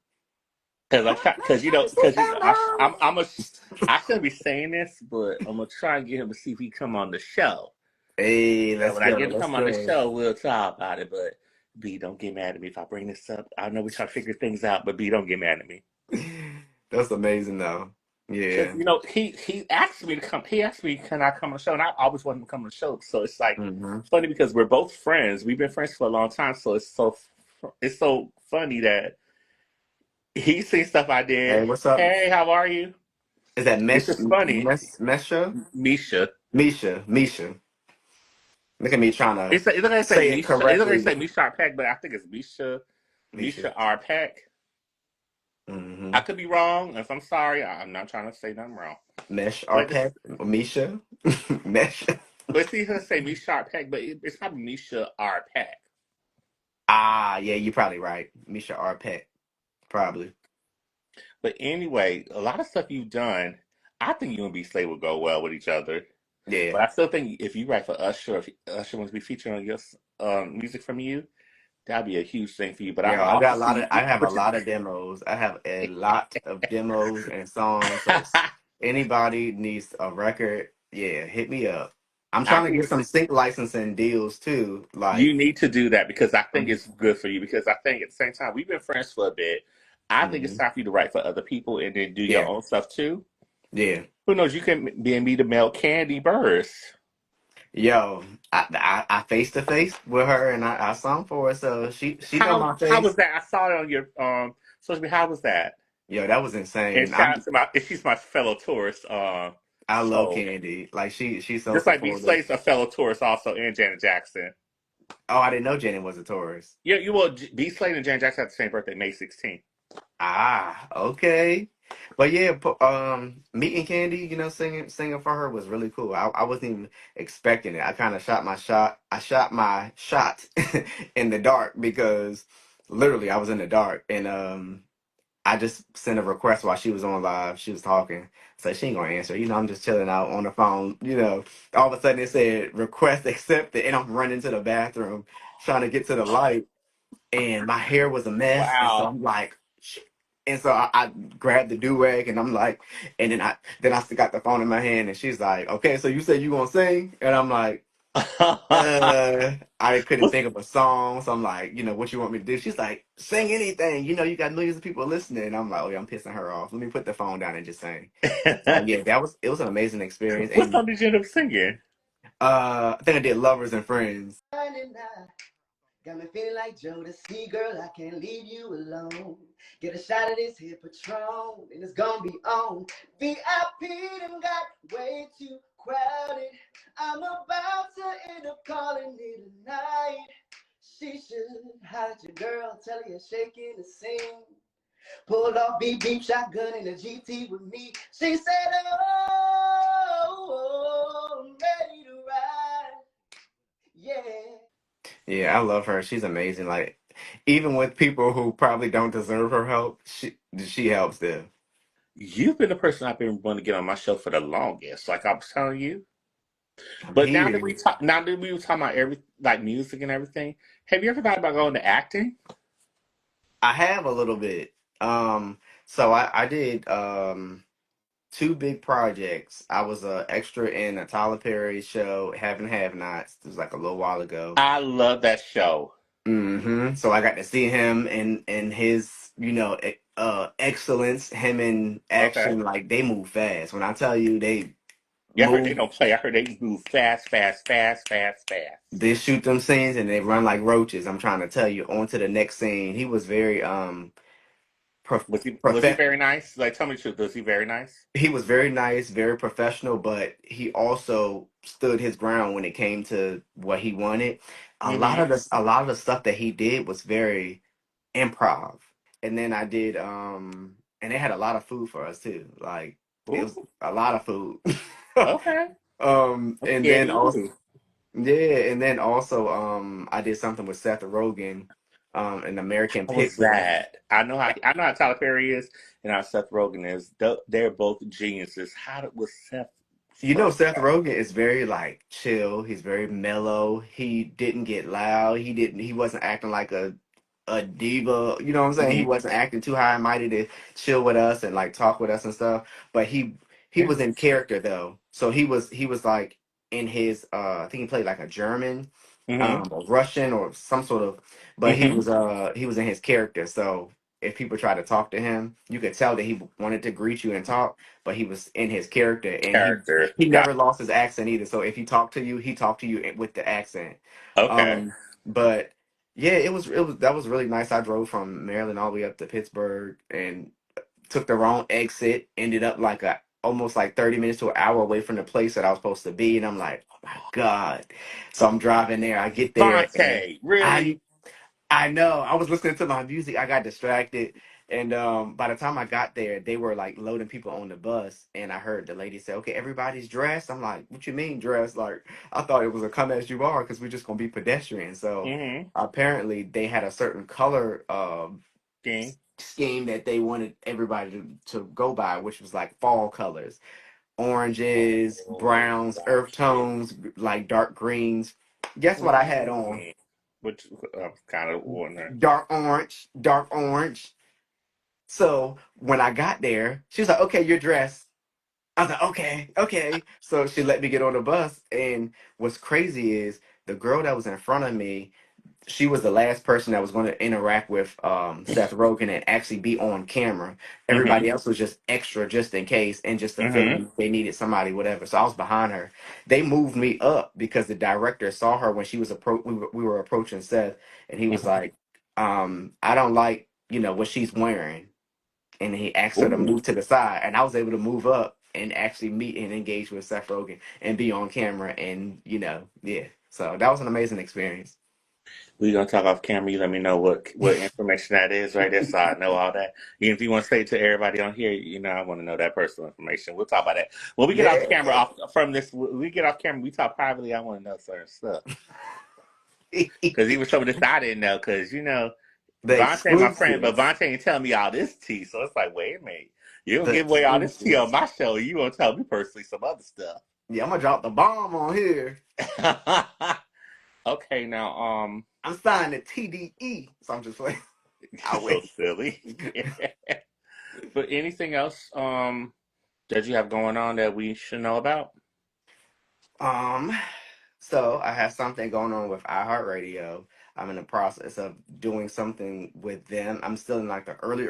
[SPEAKER 1] I shouldn't be saying this, but I'm gonna try and get him to see if he come on the show.
[SPEAKER 2] Hey, let's
[SPEAKER 1] When I
[SPEAKER 2] go.
[SPEAKER 1] get him to
[SPEAKER 2] Let's
[SPEAKER 1] come on the
[SPEAKER 2] go.
[SPEAKER 1] show, we'll talk about it. But B, don't get mad at me if I bring this up. I know we try to figure things out, but B, don't get mad at me.
[SPEAKER 2] That's amazing though.
[SPEAKER 1] Because
[SPEAKER 2] Yeah.
[SPEAKER 1] he asked me to come. He asked me, "Can I come on the show?" And I always wanted him to come on the show. So it's like
[SPEAKER 2] Hmm.
[SPEAKER 1] funny because we're both friends. We've been friends for a long time. So it's so funny that he seen stuff I did.
[SPEAKER 2] Hey, what's up?
[SPEAKER 1] Hey, how are you?
[SPEAKER 2] Is that
[SPEAKER 1] It's just funny,
[SPEAKER 2] Mesha?
[SPEAKER 1] Misha.
[SPEAKER 2] Misha. Look at me trying to
[SPEAKER 1] It's like I say
[SPEAKER 2] say it
[SPEAKER 1] Misha. It's like I
[SPEAKER 2] correctly.
[SPEAKER 1] say Misha Arpeck, but I think it's Misha.
[SPEAKER 2] Misha.
[SPEAKER 1] Misha Arpeck.
[SPEAKER 2] Mm-hmm.
[SPEAKER 1] I could be wrong. If I'm sorry, I'm not trying to say nothing wrong.
[SPEAKER 2] Mesh
[SPEAKER 1] But
[SPEAKER 2] Arpek. Misha. Mesh.
[SPEAKER 1] see, her say Misha Arpeck, but it's probably Misha Arpeck.
[SPEAKER 2] Ah, yeah, you're probably right. Misha Arpek. Probably.
[SPEAKER 1] But anyway, a lot of stuff you've done, I think you and B Slay will go well with each other.
[SPEAKER 2] Yeah.
[SPEAKER 1] But I still think if you write for Usher, if Usher wants to be featured on your music from you, that'd be a huge thing for you. But I
[SPEAKER 2] Yeah,
[SPEAKER 1] can also
[SPEAKER 2] I
[SPEAKER 1] see,
[SPEAKER 2] have a
[SPEAKER 1] but
[SPEAKER 2] lot of demos. I have a lot of demos and songs. So anybody needs a record, yeah, hit me up. I'm
[SPEAKER 1] I
[SPEAKER 2] trying to
[SPEAKER 1] think
[SPEAKER 2] get some sync licensing deals too.
[SPEAKER 1] you
[SPEAKER 2] Like,
[SPEAKER 1] need to do that because I think
[SPEAKER 2] um,
[SPEAKER 1] it's good for you. Because I think at the same time we've been friends for a bit. I think it's
[SPEAKER 2] mhm.
[SPEAKER 1] time for you to write for other people and then do your
[SPEAKER 2] Yeah,
[SPEAKER 1] own stuff too.
[SPEAKER 2] yeah.
[SPEAKER 1] Who knows? You can be and be the male Kandi Burruss.
[SPEAKER 2] Yo, I face to face with her and I sung for her, so she know my
[SPEAKER 1] How was
[SPEAKER 2] face.
[SPEAKER 1] that? I saw it on your social media. How was that?
[SPEAKER 2] Yo, that was
[SPEAKER 1] And
[SPEAKER 2] insane.
[SPEAKER 1] shout out to she's my fellow tourist.
[SPEAKER 2] I love
[SPEAKER 1] So
[SPEAKER 2] Kandi. Like she's so
[SPEAKER 1] just like B
[SPEAKER 2] supportive.
[SPEAKER 1] Slade's a fellow tourist also, and Janet Jackson.
[SPEAKER 2] Oh, I didn't know Janet was a tourist.
[SPEAKER 1] Yeah, you will. B Slade and Janet Jackson have the same birthday, May 16th.
[SPEAKER 2] Ah, okay. But yeah, meeting Candy, singing for her was really cool. I wasn't even expecting it. I kind of shot my shot. I shot my shot in the dark because literally I was in the dark and I just sent a request while she was on live. She was talking. So she ain't gonna answer. I'm just chilling out on the phone. All of a sudden it said request accepted and I'm running to the bathroom trying to get to the light and my hair was a mess, and so
[SPEAKER 1] Wow.
[SPEAKER 2] I'm like, "Shit." And so I grabbed the do rag, and I'm like, and then I still got the phone in my hand, and she's like, okay, so you said you gonna sing, and I'm like, I couldn't think of a song, so I'm like, what you want me to do? She's like, sing anything, you got millions of people listening. And I'm like, oh yeah, I'm pissing her off. Let me put the phone down and just sing. So yeah, it was an amazing experience,
[SPEAKER 1] What
[SPEAKER 2] and
[SPEAKER 1] song did you end up singing?
[SPEAKER 2] I think I did Lovers and Friends.
[SPEAKER 3] Got me feeling like Jodeci, girl, I can't leave you alone. Get a shot of this here Patron, and it's gonna be on. VIP done got way too crowded. I'm about to end up calling it a night. She should hide your girl, tell her you're shaking the scene. Pulled off beep beep shotgun in a GT with me. She said, oh, I'm ready to ride. Yeah.
[SPEAKER 2] Yeah, I love her. She's amazing. Like, even with people who probably don't deserve her help, she helps them.
[SPEAKER 1] You've been the person I've been wanting to get on my show for the longest, like I was telling you.
[SPEAKER 2] I'm
[SPEAKER 1] But now that we
[SPEAKER 2] here.
[SPEAKER 1] talk, now that we were talking about every like music and everything, have you ever thought about going to acting?
[SPEAKER 2] I have a little bit. So I did two big projects. I was a extra in a Tyler Perry show, Have and Have Nots. It was like a little while ago.
[SPEAKER 1] I love that show.
[SPEAKER 2] So I got to see him and his, excellence. Him in
[SPEAKER 1] Okay.
[SPEAKER 2] action, like they move fast. When I tell you they
[SPEAKER 1] Yeah, I heard they
[SPEAKER 2] move,
[SPEAKER 1] don't play. I heard they move fast, fast, fast, fast, fast.
[SPEAKER 2] they shoot them scenes and they run like roaches. I'm trying to tell you. On to the next scene. He was very prof-
[SPEAKER 1] Was he very nice? Like, tell me the truth. Was he very nice?
[SPEAKER 2] he was very nice, very professional, but he also stood his ground when it came to what he wanted.
[SPEAKER 1] Mm-hmm.
[SPEAKER 2] A lot of the stuff that he did was very improv. And then I did and they had a lot of food for us too. Like it was
[SPEAKER 1] Ooh,
[SPEAKER 2] a lot of food.
[SPEAKER 1] okay. I'm
[SPEAKER 2] And
[SPEAKER 1] scared
[SPEAKER 2] then
[SPEAKER 1] of
[SPEAKER 2] also
[SPEAKER 1] you.
[SPEAKER 2] yeah, and then also I did something with Seth Rogen, an American
[SPEAKER 1] How was
[SPEAKER 2] Pitbull.
[SPEAKER 1] that? I know how Tyler Perry is and how Seth Rogen is. They're both geniuses. Was Seth
[SPEAKER 2] You know,
[SPEAKER 1] first
[SPEAKER 2] Seth
[SPEAKER 1] guy?
[SPEAKER 2] Rogen is very like chill. He's very mellow. He didn't get loud. He wasn't acting like a diva. You know what I'm saying? He
[SPEAKER 1] Mm-hmm.
[SPEAKER 2] wasn't acting too high and mighty to chill with us and like talk with us and stuff. But he
[SPEAKER 1] Yeah.
[SPEAKER 2] was in character though. So he was like in his I think he played like a German,
[SPEAKER 1] Mm-hmm.
[SPEAKER 2] or Russian or some sort of, but
[SPEAKER 1] Mm-hmm.
[SPEAKER 2] he was in his character. So if people try to talk to him, you could tell that he wanted to greet you and talk, but he was in his character and
[SPEAKER 1] Character.
[SPEAKER 2] he
[SPEAKER 1] Got
[SPEAKER 2] never lost his accent either. So if he talked to you, he talked to you with the accent.
[SPEAKER 1] okay.
[SPEAKER 2] But yeah, it was that was really nice. I drove from Maryland all the way up to Pittsburgh and took the wrong exit, ended up like a almost like 30 minutes to an hour away from the place that I was supposed to be. And I'm like, oh my God. So I'm driving there. I get there and
[SPEAKER 1] Fonte, really?
[SPEAKER 2] I I know. I was listening to my music. I got distracted. And by the time I got there, they were like loading people on the bus. And I heard the lady say, okay, everybody's dressed. I'm like, what you mean dressed? Like, I thought it was a come as you are because we're just going to be pedestrians. So
[SPEAKER 1] Mm-hmm.
[SPEAKER 2] apparently they had a certain color
[SPEAKER 1] King.
[SPEAKER 2] scheme that they wanted everybody to go by, which was like fall colors, oranges,
[SPEAKER 1] Oh,
[SPEAKER 2] browns, earth
[SPEAKER 1] gotcha.
[SPEAKER 2] tones, like dark greens. Guess what I had on?
[SPEAKER 1] Mm. Which I'm kind of wondering.
[SPEAKER 2] Dark orange, dark orange. So when I got there, she was like, okay, you're dressed. I was like, okay, okay. So she let me get on the bus. And what's crazy is the girl that was in front of me, she was the last person that was going to interact with Seth Rogen and actually be on camera.
[SPEAKER 1] Mm-hmm.
[SPEAKER 2] Everybody else was just extra, just in case, and just to fill
[SPEAKER 1] Mm-hmm.
[SPEAKER 2] in if they needed somebody, whatever. So I was behind her. They moved me up because the director saw her when she was we were approaching Seth, and he was like, I don't like what she's wearing, and he asked her to
[SPEAKER 1] Ooh.
[SPEAKER 2] move to the side, and I was able to move up and actually meet and engage with Seth Rogen and be on camera, and yeah. So that was an amazing experience.
[SPEAKER 1] We're gonna talk off camera. You let me know what information that is right there, so I know all that. Even if you want to say it to everybody on here, I want to know that personal information. We'll talk about that when we get off
[SPEAKER 2] Yeah.
[SPEAKER 1] camera. Off from this, when we get off camera. We talk privately. I want to know certain stuff because even some of this I didn't know. Because
[SPEAKER 2] The
[SPEAKER 1] Vontae, my friend, but
[SPEAKER 2] exclusives.
[SPEAKER 1] Vontae ain't telling me all this tea. So it's like, wait a minute, you don't
[SPEAKER 2] The
[SPEAKER 1] give away all this tea on
[SPEAKER 2] exclusives.
[SPEAKER 1] my show. You gonna tell me personally some other stuff.
[SPEAKER 2] Yeah, I'm gonna drop the bomb on here.
[SPEAKER 1] Okay, now,
[SPEAKER 2] I'm signing TDE. So I'm just like, I
[SPEAKER 1] you're so
[SPEAKER 2] wait.
[SPEAKER 1] silly. But anything else that you have going on that we should know about?
[SPEAKER 2] um, so I have something going on with iHeartRadio. I'm in the process of doing something with them. I'm still in like the early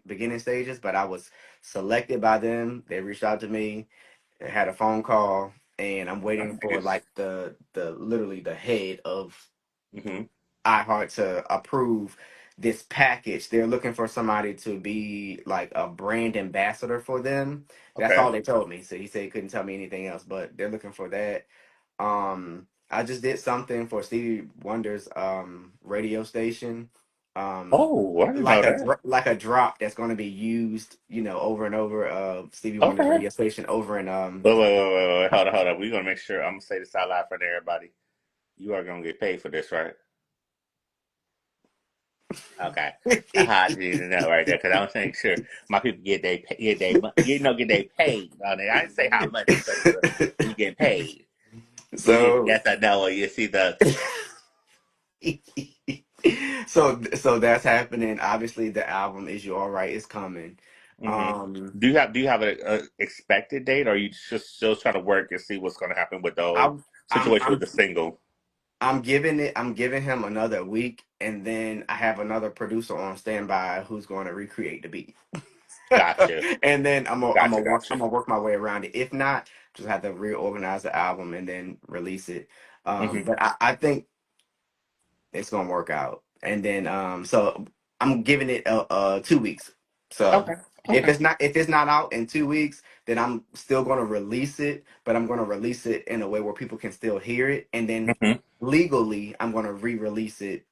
[SPEAKER 2] beginning stages, but I was selected by them. They reached out to me, had a phone call, and I'm waiting for
[SPEAKER 1] Nice.
[SPEAKER 2] like the literally the head of
[SPEAKER 1] Mm-hmm.
[SPEAKER 2] iHeart to approve this package. They're looking for somebody to be like a brand ambassador for them. That's
[SPEAKER 1] Okay.
[SPEAKER 2] all they told me. So he said he couldn't tell me anything else, but they're looking for that. I just did something for Stevie Wonder's radio station. Um,
[SPEAKER 1] Oh, I didn't know that.
[SPEAKER 2] like a drop that's going to be used, over and over. Stevie Wonder's
[SPEAKER 1] Okay.
[SPEAKER 2] radio station over in
[SPEAKER 1] Wait. Hold on. We're gonna make sure. I'm gonna say this out loud for everybody. You are gonna get paid for this, right? Okay. That's how I need to know right there, because I was making sure my people get they paid on it. I didn't say how much, but you get paid.
[SPEAKER 2] so
[SPEAKER 1] Yes, I know. You see the.
[SPEAKER 2] so that's happening. Obviously, the album "Is You All Right" is coming.
[SPEAKER 1] Hmm.
[SPEAKER 2] Um,
[SPEAKER 1] Do you have a expected date, or are you just still trying to work and see what's gonna happen with the whole
[SPEAKER 2] I'm I'm
[SPEAKER 1] situation with
[SPEAKER 2] I'm
[SPEAKER 1] the single?
[SPEAKER 2] I'm giving him another week, and then I have another producer on standby who's going to recreate the beat.
[SPEAKER 1] Gotcha,
[SPEAKER 2] And then
[SPEAKER 1] gotcha, gotcha.
[SPEAKER 2] I'm gonna work my way around it. If not, just have to reorganize the album and then release it.
[SPEAKER 1] Hmm.
[SPEAKER 2] But I think it's gonna work out. And then so I'm giving it 2 weeks. So
[SPEAKER 1] Okay, okay.
[SPEAKER 2] if it's not out in 2 weeks, then I'm still gonna release it, but I'm gonna release it in a way where people can still hear it. And then
[SPEAKER 1] Hmm.
[SPEAKER 2] legally, I'm gonna re-release it.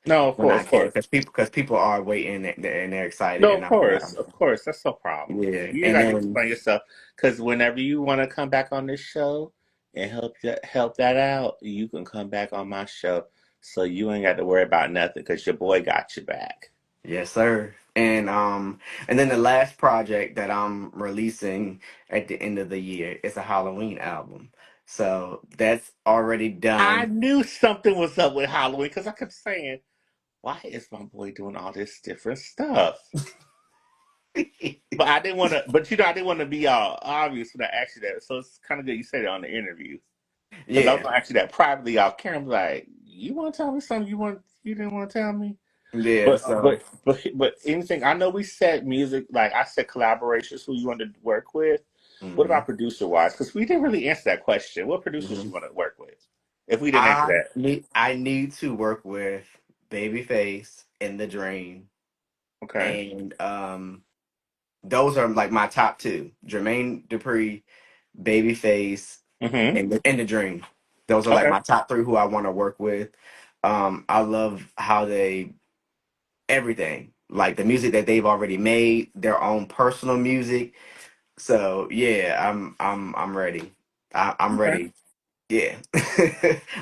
[SPEAKER 1] No, of
[SPEAKER 2] When
[SPEAKER 1] course,
[SPEAKER 2] I
[SPEAKER 1] of
[SPEAKER 2] can,
[SPEAKER 1] course.
[SPEAKER 2] because people are waiting and they're excited,
[SPEAKER 1] No,
[SPEAKER 2] and
[SPEAKER 1] of course,
[SPEAKER 2] I'm
[SPEAKER 1] of course. That's no problem.
[SPEAKER 2] yeah.
[SPEAKER 1] You ain't
[SPEAKER 2] And
[SPEAKER 1] got to
[SPEAKER 2] then
[SPEAKER 1] explain yourself, because whenever you want to come back on this show and help that out, you can come back on my show. So you ain't got to worry about nothing, because your boy got your back.
[SPEAKER 2] yes, sir. And then the last project that I'm releasing at the end of the year is a Halloween album. So that's already
[SPEAKER 1] I
[SPEAKER 2] done.
[SPEAKER 1] knew something was up with Halloween, because I kept saying, "Why is my boy doing all this different stuff?" But I didn't want to. But I didn't want to be all obvious when I asked you that. So it's kind of good you said it on the interview. Because I was
[SPEAKER 2] Yeah,
[SPEAKER 1] gonna ask you that privately off camera, like, you want to tell me something you didn't want to tell me?
[SPEAKER 2] yeah.
[SPEAKER 1] But
[SPEAKER 2] So
[SPEAKER 1] but anything, I know we said music, like I said collaborations, who you want to work with. What
[SPEAKER 2] mhm,
[SPEAKER 1] about producer wise? Because we didn't really answer that question. What producers you
[SPEAKER 2] mhm.
[SPEAKER 1] want to work with? If we didn't answer that,
[SPEAKER 2] I need to work with Babyface and The Dream,
[SPEAKER 1] okay.
[SPEAKER 2] and those are like my top two: Jermaine Dupri, Babyface,
[SPEAKER 1] Mm-hmm.
[SPEAKER 2] and the Dream. Those are like
[SPEAKER 1] Okay.
[SPEAKER 2] my top three who I want to work with. I love how they everything like the music that they've already made, their own personal music. So yeah, I'm ready. I'm
[SPEAKER 1] Okay.
[SPEAKER 2] ready. Yeah,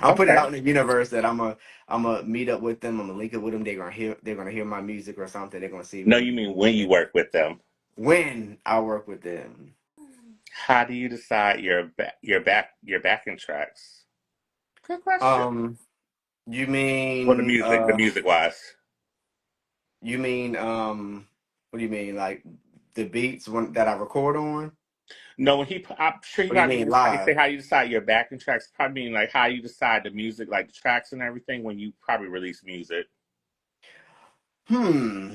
[SPEAKER 2] I'm putting it
[SPEAKER 1] Okay.
[SPEAKER 2] out in the universe that I'm a meet up with them. I'm gonna link it with them. They're gonna hear my music or something. They're gonna see
[SPEAKER 1] No, you mean when you work with them.
[SPEAKER 2] when I work with them.
[SPEAKER 1] How do you decide your backing tracks? Good question.
[SPEAKER 2] Um, you
[SPEAKER 1] Well,
[SPEAKER 2] mean
[SPEAKER 1] the music wise.
[SPEAKER 2] you mean what do you mean like the beats that I record on?
[SPEAKER 1] No, I'm sure he
[SPEAKER 2] Or you
[SPEAKER 1] probably
[SPEAKER 2] mean
[SPEAKER 1] means how you say
[SPEAKER 2] live?
[SPEAKER 1] how you decide your backing tracks. Probably mean like how you decide the music, like the tracks and everything, when you probably release music.
[SPEAKER 2] Hmm.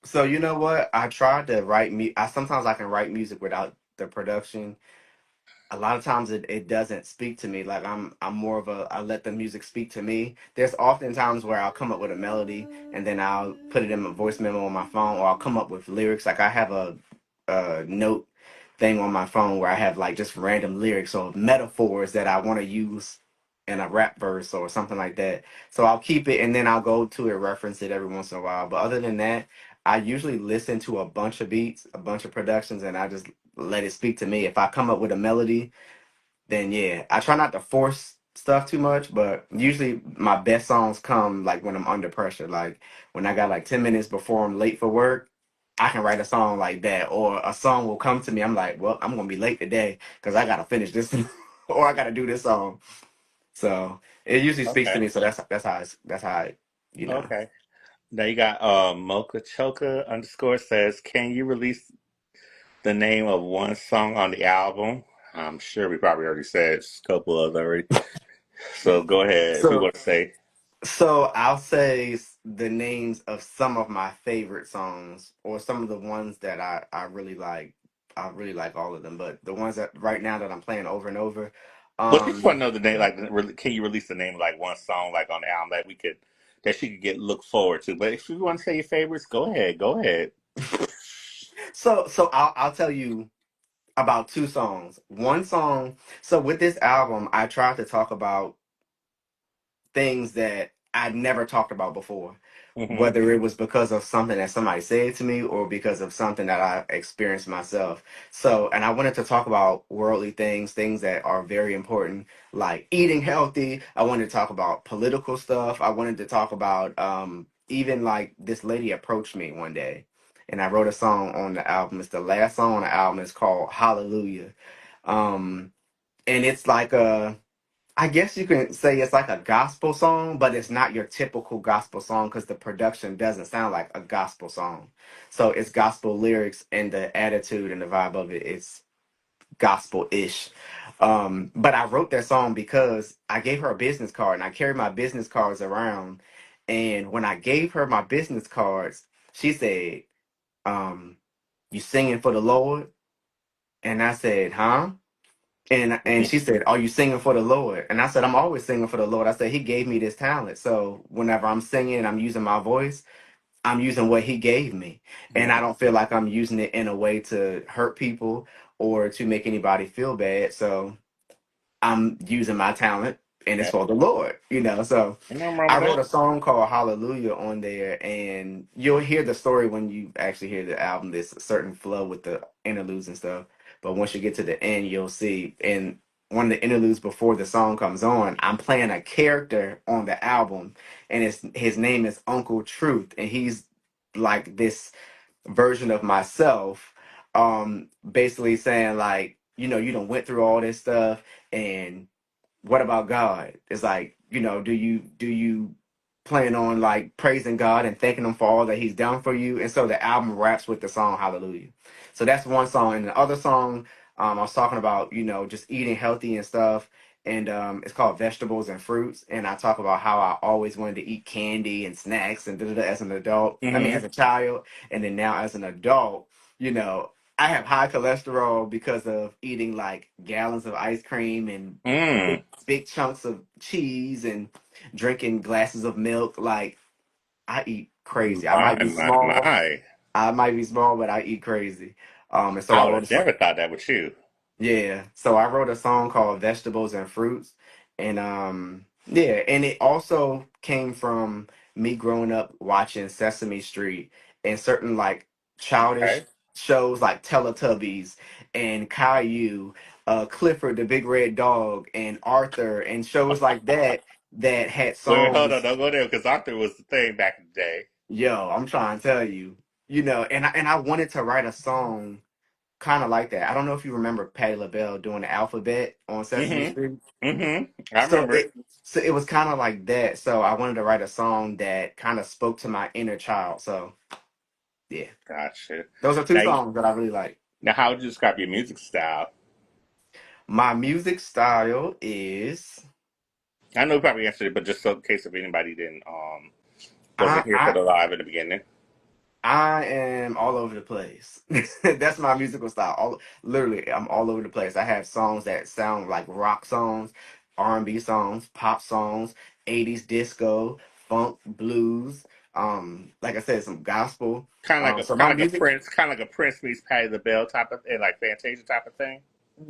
[SPEAKER 2] So you know what? I tried to write me. I sometimes I can write music without the production. A lot of times it doesn't speak to me. Like I'm more of a I let the music speak to me. There's often times where I'll come up with a melody and then I'll put it in my voice memo on my phone, or I'll come up with lyrics. Like I have a note thing on my phone where I have like just random lyrics or metaphors that I want to use in a rap verse or something like that. So I'll keep it and then I'll go to it, reference it every once in a while. But other than that, I usually listen to a bunch of beats, a bunch of productions, and I just let it speak to me. If I come up with a melody, then yeah, I try not to force stuff too much, but usually my best songs come like when I'm under pressure. Like when I got like 10 minutes before I'm late for work, I can write a song like that. Or a song will come to me. I'm like, well, I'm gonna be late today because I gotta finish this or I gotta do this song. So it usually speaks to
[SPEAKER 1] Okay.
[SPEAKER 2] me. So that's how I, you know.
[SPEAKER 1] Okay. Now you got Mocha Choka underscore says, can you release the name of one song on the album? I'm sure we probably already said a couple of already. So go ahead if you
[SPEAKER 2] So
[SPEAKER 1] want to say.
[SPEAKER 2] So I'll say the names of some of my favorite songs, or some of the ones that I really like. I really like all of them, but the ones that right now that I'm playing over and over.
[SPEAKER 1] Well, just want to
[SPEAKER 2] Um,
[SPEAKER 1] know the name. Like, can you release the name of like one song like on the album that we could that she could get look forward to? But if you want to say your favorites, go ahead. Go ahead.
[SPEAKER 2] so I'll tell you about two songs. One song. So with this album, I tried to talk about things that I'd never talked about before,
[SPEAKER 1] Mm-hmm.
[SPEAKER 2] whether it was because of something that somebody said to me or because of something that I experienced myself. So, and I wanted to talk about worldly things, things that are very important, like eating healthy. I wanted to talk about political stuff. I wanted to talk about even like this lady approached me one day. And I wrote a song on the album. It's the last song on the album. It's called Hallelujah. Um, and it's like a I guess you can say it's like a gospel song, but it's not your typical gospel song because the production doesn't sound like a gospel song. So it's gospel lyrics and the attitude and the vibe of it is gospel-ish. But I wrote that song because I gave her a business card and I carry my business cards around. And when I gave her my business cards, she said, "You singing for the Lord?" And I said, "Huh?" And she said, "Are you singing for the Lord?" And I said, "I'm always singing for the Lord." I said, "He gave me this talent. So whenever I'm singing and I'm using my voice, I'm using what he gave me. And I
[SPEAKER 1] Mm-hmm.
[SPEAKER 2] don't feel like I'm using it in a way to hurt people or to make anybody feel bad. So I'm using my talent and it's
[SPEAKER 1] Yeah.
[SPEAKER 2] for the Lord, you know." So
[SPEAKER 1] Ain't nothing wrong
[SPEAKER 2] I
[SPEAKER 1] with
[SPEAKER 2] wrote
[SPEAKER 1] that.
[SPEAKER 2] a song called Hallelujah on there, and you'll hear the story when you actually hear the album. There's a certain flow with the interludes and stuff. But once you get to the end, you'll see. And one of the interludes before the song comes on, I'm playing a character on the album, and his name is Uncle Truth, and he's like this version of myself, basically saying like, you done went through all this stuff, and what about God? It's like, do you plan on like praising God and thanking him for all that he's done for you? And so the album wraps with the song Hallelujah. So that's one song. And the other song, I was talking about, just eating healthy and stuff. And it's called Vegetables and Fruits. And I talk about how I always wanted to eat candy and snacks and da-da-da as an adult. I mean,
[SPEAKER 1] Mm-hmm.
[SPEAKER 2] as a child. And then now as an adult, you know, I have high cholesterol because of eating like gallons of ice cream and
[SPEAKER 1] Mm.
[SPEAKER 2] big chunks of cheese and drinking glasses of milk. Like I eat crazy. I might
[SPEAKER 1] My,
[SPEAKER 2] be
[SPEAKER 1] my,
[SPEAKER 2] small.
[SPEAKER 1] my.
[SPEAKER 2] I might be small, but I eat crazy. And so
[SPEAKER 1] I
[SPEAKER 2] I
[SPEAKER 1] would
[SPEAKER 2] wrote
[SPEAKER 1] have never thought that with you.
[SPEAKER 2] yeah. So I wrote a song called Vegetables and Fruits. And yeah, and it also came from me growing up watching Sesame Street and certain like childish
[SPEAKER 1] Okay.
[SPEAKER 2] shows like Teletubbies and Caillou, Clifford the Big Red Dog and Arthur and shows like that that had
[SPEAKER 1] Wait, hold on.
[SPEAKER 2] songs.
[SPEAKER 1] Don't go there because Arthur was the thing back in the day.
[SPEAKER 2] Yo, I'm trying to tell you, and I wanted to write a song kind of like that. I don't know if you remember Patti LaBelle doing the alphabet on Sesame
[SPEAKER 1] Mm-hmm.
[SPEAKER 2] Street.
[SPEAKER 1] Mm-hmm. I
[SPEAKER 2] So
[SPEAKER 1] remember it.
[SPEAKER 2] it was kind of like that. So I wanted to write a song that kind of spoke to my inner child. So yeah,
[SPEAKER 1] Gotcha.
[SPEAKER 2] those are two
[SPEAKER 1] Now,
[SPEAKER 2] songs that I really like.
[SPEAKER 1] now, how would you describe your music style?
[SPEAKER 2] My music style is
[SPEAKER 1] I know you probably answered it, but just so in case if anybody didn't
[SPEAKER 2] I
[SPEAKER 1] wasn't here for
[SPEAKER 2] I
[SPEAKER 1] the live in the beginning.
[SPEAKER 2] I am all over the place. That's my musical style. Literally, I'm all over the place. I have songs that sound like rock songs, R&B songs, pop songs, 80s disco, funk, blues. Like I said, some gospel. So my music,
[SPEAKER 1] Kind of like a Prince meets Patti LaBelle type of thing, like Fantasia type of thing.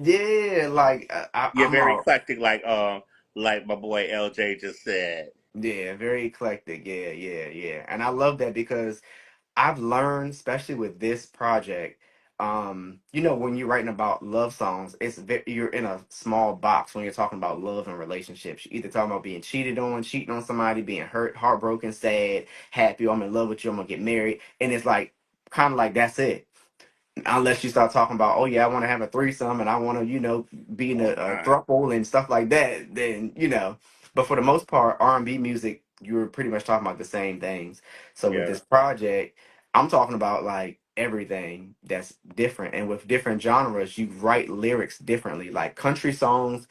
[SPEAKER 2] yeah, like
[SPEAKER 1] You're
[SPEAKER 2] I'm
[SPEAKER 1] very
[SPEAKER 2] all
[SPEAKER 1] eclectic, like my boy LJ just said.
[SPEAKER 2] yeah, very eclectic. Yeah, yeah, yeah. And I love that because I've learned, especially with this project, when you're writing about love songs, you're in a small box when you're talking about love and relationships. You're either talking about being cheated on, cheating on somebody, being hurt, heartbroken, sad, happy, I'm in love with you, I'm gonna get married, and it's like kind of like that's it unless you start talking about, oh yeah, I want to have a threesome and I want to, be in
[SPEAKER 1] Oh
[SPEAKER 2] a
[SPEAKER 1] my,
[SPEAKER 2] throuple and stuff like that, then But for the most part, R&B music, you're pretty much talking about the same things. So with
[SPEAKER 1] yeah.
[SPEAKER 2] this project, I'm talking about like everything that's different, and with different genres, you write lyrics differently. Like country songs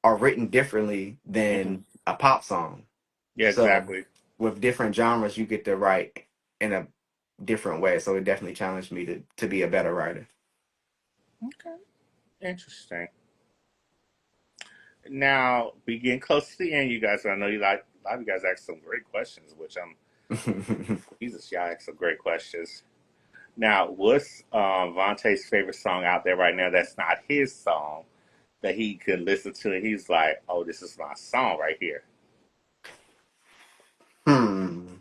[SPEAKER 2] are written differently
[SPEAKER 1] Hmm.
[SPEAKER 2] than a pop song.
[SPEAKER 1] Yeah,
[SPEAKER 2] So
[SPEAKER 1] exactly.
[SPEAKER 2] with different genres, you get to write in a different way. So it definitely challenged me to be a better writer.
[SPEAKER 1] Okay, interesting. Now, we getting close to the end, you guys. I know you like a lot of you guys asked some great questions, which I'm Jesus, y'all asked some great questions. Now, what's Vontae's favorite song out there right now that's not his song that he could listen to and he's like, oh, this is my song right here?
[SPEAKER 2] Hmm.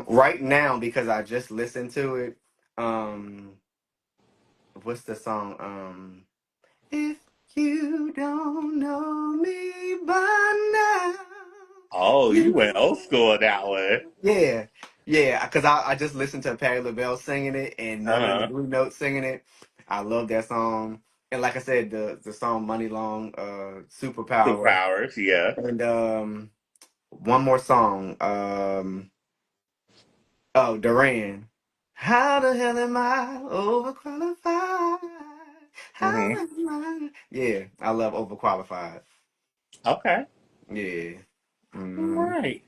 [SPEAKER 2] Right now, because I just listened to it, um, what's the song? If you don't know me by now,
[SPEAKER 1] Oh, you went old
[SPEAKER 2] you
[SPEAKER 1] school on that one.
[SPEAKER 2] yeah, yeah. Because I just listened to Patti LaBelle singing it and None in the
[SPEAKER 1] Uh-huh.
[SPEAKER 2] Blue Note singing it. I love that song. And like I said, the song Money Long, Superpower,
[SPEAKER 1] Superpowers, yeah.
[SPEAKER 2] and one more song. Oh, Duran. How the hell am I overqualified? How
[SPEAKER 1] Mm-hmm.
[SPEAKER 2] am I? Yeah, I love overqualified.
[SPEAKER 1] Okay.
[SPEAKER 2] Yeah.
[SPEAKER 1] All
[SPEAKER 2] Hmm.
[SPEAKER 1] right.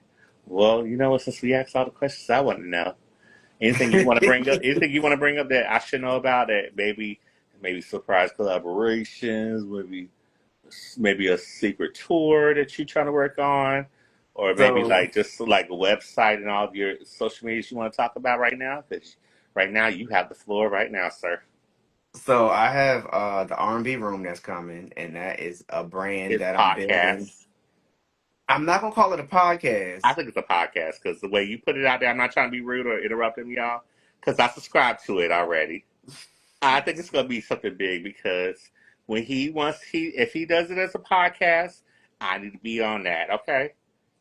[SPEAKER 1] Well, you know what? Since we asked all the questions I want to know, anything you want to bring up? Anything you want to bring up that I should know about? That maybe surprise collaborations, maybe a secret tour that you're trying to work on, or maybe
[SPEAKER 2] So,
[SPEAKER 1] like just like a website and all of your social medias you want to talk about right now. Because right now you have the floor right now, sir.
[SPEAKER 2] so I have the R&B room that's coming, and that is a brand
[SPEAKER 1] It's
[SPEAKER 2] that I'm building.
[SPEAKER 1] podcast.
[SPEAKER 2] I'm not gonna call it a
[SPEAKER 1] I
[SPEAKER 2] podcast.
[SPEAKER 1] think it's a podcast because the way you put it out there, I'm not trying to be rude or interrupt him, y'all, because I subscribe to it already. I think it's gonna be something big because when if he does it as a podcast, I need to be on that. Okay,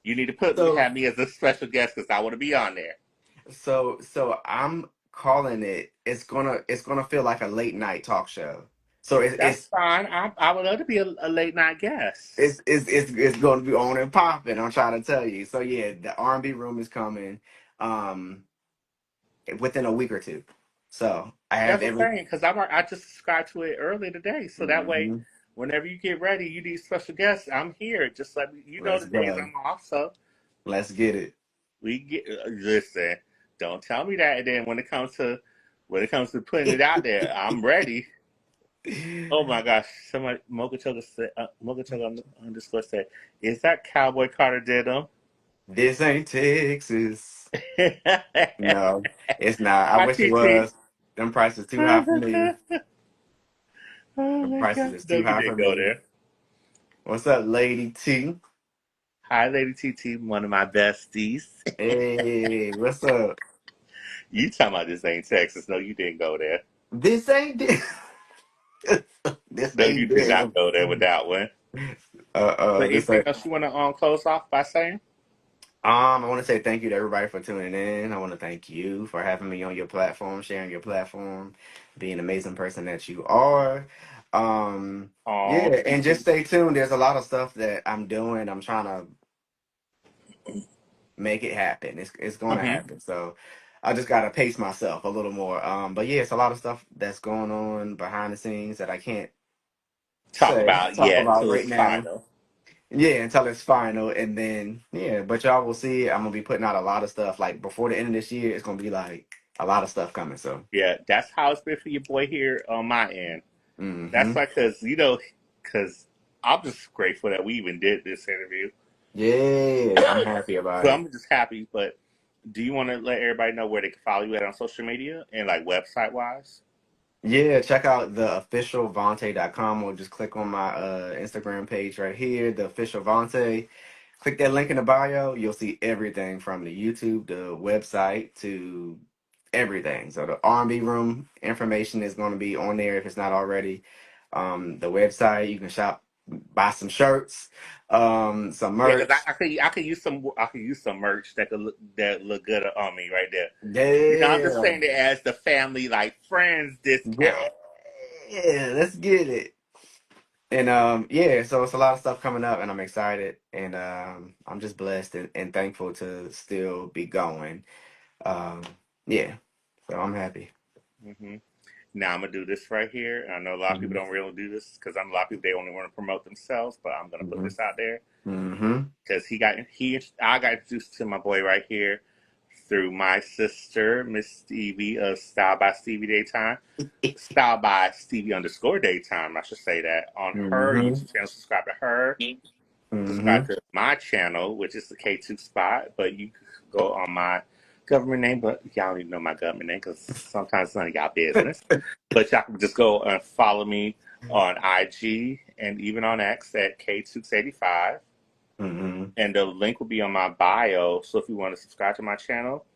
[SPEAKER 1] you need to
[SPEAKER 2] So,
[SPEAKER 1] have me as a special guest because I want to be on there.
[SPEAKER 2] so I'm calling it. It's gonna feel like a late night talk show. So
[SPEAKER 1] That's fine. I would love to be a late night guest.
[SPEAKER 2] it's going to be on and popping. I'm trying to tell you. So yeah, the R&B room is coming um within a week or two. So I have
[SPEAKER 1] That's what I'm
[SPEAKER 2] every.
[SPEAKER 1] saying because I just subscribed to it early today, so that way,
[SPEAKER 2] Mhm.
[SPEAKER 1] whenever you get ready, you need special guests. I'm here. Just let me. You know
[SPEAKER 2] Let's
[SPEAKER 1] the days
[SPEAKER 2] go.
[SPEAKER 1] I'm off, so
[SPEAKER 2] Let's get it.
[SPEAKER 1] we get. Listen, don't tell me that. And then when it comes to putting it out there, I'm ready. Oh my gosh! Somebody Mocha underscore said, "Is that Cowboy Carter denim?"
[SPEAKER 2] This ain't Texas.
[SPEAKER 1] Hi
[SPEAKER 2] No, it's not. I wish it
[SPEAKER 1] TT.
[SPEAKER 2] was. Them prices too high for me.
[SPEAKER 1] Oh
[SPEAKER 2] Them
[SPEAKER 1] my
[SPEAKER 2] prices
[SPEAKER 1] god!
[SPEAKER 2] is
[SPEAKER 1] No,
[SPEAKER 2] too
[SPEAKER 1] you
[SPEAKER 2] high for
[SPEAKER 1] didn't go
[SPEAKER 2] me.
[SPEAKER 1] there.
[SPEAKER 2] What's up, Lady T?
[SPEAKER 1] Hi, Lady TT, one of my besties.
[SPEAKER 2] Hey, what's up?
[SPEAKER 1] You talking about this ain't Texas? No, you didn't go there.
[SPEAKER 2] This ain't this
[SPEAKER 1] No, you
[SPEAKER 2] ain't
[SPEAKER 1] did not
[SPEAKER 2] them.
[SPEAKER 1] go there with that one. But
[SPEAKER 2] This
[SPEAKER 1] anything
[SPEAKER 2] ain't.
[SPEAKER 1] else you want to close off by saying?
[SPEAKER 2] I want to say thank you to everybody for tuning in. I want to thank you for having me on your platform, sharing your platform, being an amazing person that you are.
[SPEAKER 1] Oh,
[SPEAKER 2] Yeah, and just
[SPEAKER 1] TT.
[SPEAKER 2] stay tuned. There's a lot of stuff that I'm doing. I'm trying to make it happen. It's going to
[SPEAKER 1] Mm-hmm.
[SPEAKER 2] happen. So I just got to pace myself a little more. But yeah, it's a lot of stuff that's going on behind the scenes that I can't
[SPEAKER 1] Talk about
[SPEAKER 2] talk
[SPEAKER 1] yet
[SPEAKER 2] about
[SPEAKER 1] till
[SPEAKER 2] right
[SPEAKER 1] it's
[SPEAKER 2] now.
[SPEAKER 1] final.
[SPEAKER 2] Yeah, until it's final, and then yeah, but y'all will see. I'm gonna be putting out a lot of stuff. Like before the end of this year, it's gonna be like a lot of stuff coming. So,
[SPEAKER 1] Yeah, that's how it's been for your boy here on my end. That's
[SPEAKER 2] hmm
[SPEAKER 1] like because I'm just grateful that we even did this interview.
[SPEAKER 2] yeah, I'm happy about
[SPEAKER 1] So
[SPEAKER 2] it.
[SPEAKER 1] I'm just happy. But do you want to let everybody know where they can follow you at on social media and like website wise?
[SPEAKER 2] Yeah, check out the official Vontae.com or just click on my Instagram page right here, the official Vontae. Click that link in the bio. You'll see everything from the YouTube, the website to everything. So the R&B room information is going to be on there if it's not already. The website, you can shop, buy some shirts, some
[SPEAKER 1] Yeah, because
[SPEAKER 2] merch.
[SPEAKER 1] I could use some merch that look good on me right there. I'm just
[SPEAKER 2] Yeah,
[SPEAKER 1] saying it as the family like friends discount.
[SPEAKER 2] yeah, let's get it. And yeah, so it's a lot of stuff coming up, and I'm excited, and I'm just blessed and thankful to still be going. Um, yeah, so I'm happy.
[SPEAKER 1] hmm Now I'm gonna do this right here. I know a lot of people
[SPEAKER 2] Hmm.
[SPEAKER 1] don't really do this because I'm a lot of people they only want to promote themselves, but I'm gonna put
[SPEAKER 2] Hmm.
[SPEAKER 1] this out there
[SPEAKER 2] Hmm.
[SPEAKER 1] because I got introduced to my boy right here through my sister, Miss Stevie of Style by Stevie Daytime. Style by Stevie underscore Daytime, I should say that, on her
[SPEAKER 2] Mm-hmm.
[SPEAKER 1] YouTube channel. Subscribe to her.
[SPEAKER 2] Mm-hmm.
[SPEAKER 1] Subscribe to my channel, which is the K.Tookes spot, but you can go on my government name, but y'all don't even know my government name because sometimes it's none of y'all business. But y'all can just go and follow me on IG and even on X at K.Tookes85.
[SPEAKER 2] Mm-hmm.
[SPEAKER 1] And the link will be on my bio. So if you want to subscribe to my channel,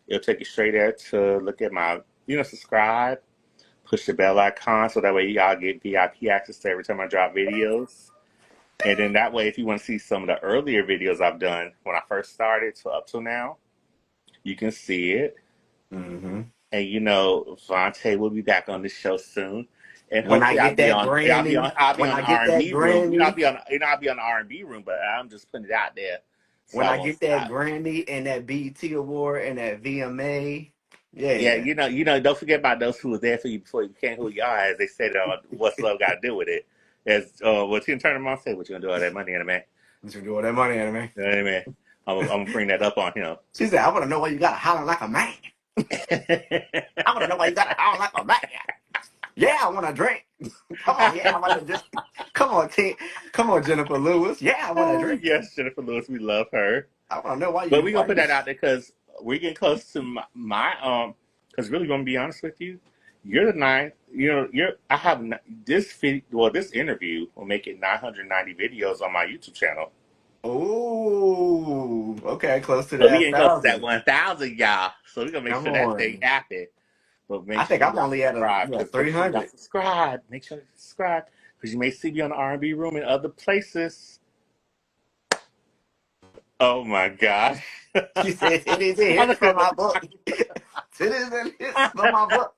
[SPEAKER 1] it'll take you straight there to look at my, subscribe, push the bell icon so that way y'all get VIP access to every time I drop videos. And then that way, if you want to see some of the earlier videos I've done when I first started to up till now, you can see it.
[SPEAKER 2] Mm-hmm.
[SPEAKER 1] And Vontae will be back on the show soon. And
[SPEAKER 2] When I
[SPEAKER 1] hopefully
[SPEAKER 2] get that
[SPEAKER 1] I'll be
[SPEAKER 2] when
[SPEAKER 1] on
[SPEAKER 2] I
[SPEAKER 1] the
[SPEAKER 2] get that
[SPEAKER 1] R&B room.
[SPEAKER 2] Grammy,
[SPEAKER 1] I'll be on the R&B room, but I'm just putting it out there. So
[SPEAKER 2] when
[SPEAKER 1] I
[SPEAKER 2] I
[SPEAKER 1] won't
[SPEAKER 2] get that
[SPEAKER 1] stop.
[SPEAKER 2] Grammy and that BET award and that VMA,
[SPEAKER 1] Yeah,
[SPEAKER 2] yeah.
[SPEAKER 1] don't forget about those who were there for you before you became who you are, as they said, what's love got to do with it? As what Tina Turner mom said, what you gonna do with all that money in a man?
[SPEAKER 2] What you do with that money, anime?
[SPEAKER 1] You know what I mean? I'm gonna bring that up on him.
[SPEAKER 2] She said, I want to know why you got to holler like a man. I want to know why you got to holler like a man. Yeah, I want to drink. Come on, yeah, I want to drink. Come on, T. Come on, Jennifer Lewis. Yeah, I want to drink.
[SPEAKER 1] Yes, Jennifer Lewis, we love her.
[SPEAKER 2] I want to know why
[SPEAKER 1] But
[SPEAKER 2] you,
[SPEAKER 1] we're gonna put that out there because we're getting close to my. Because really, gonna be honest with you, you're the ninth. I have this interview will make it 990 videos on my YouTube channel.
[SPEAKER 2] Oh, okay, close to
[SPEAKER 1] So we
[SPEAKER 2] that
[SPEAKER 1] getting close to that
[SPEAKER 2] 1,000.
[SPEAKER 1] 1,000, y'all. So we're gonna make
[SPEAKER 2] Come
[SPEAKER 1] sure that thing
[SPEAKER 2] on.
[SPEAKER 1] happen. But
[SPEAKER 2] I
[SPEAKER 1] make
[SPEAKER 2] think
[SPEAKER 1] sure
[SPEAKER 2] I'm
[SPEAKER 1] y'all
[SPEAKER 2] only at
[SPEAKER 1] subscribe. Because make sure y'all
[SPEAKER 2] 300.
[SPEAKER 1] subscribe. Make sure you subscribe because you may see me on the R&B room and other places. Oh my gosh.
[SPEAKER 2] She said, it is a
[SPEAKER 1] I'm
[SPEAKER 2] hit
[SPEAKER 1] looking
[SPEAKER 2] from
[SPEAKER 1] at the
[SPEAKER 2] my book. It is a hit from my book.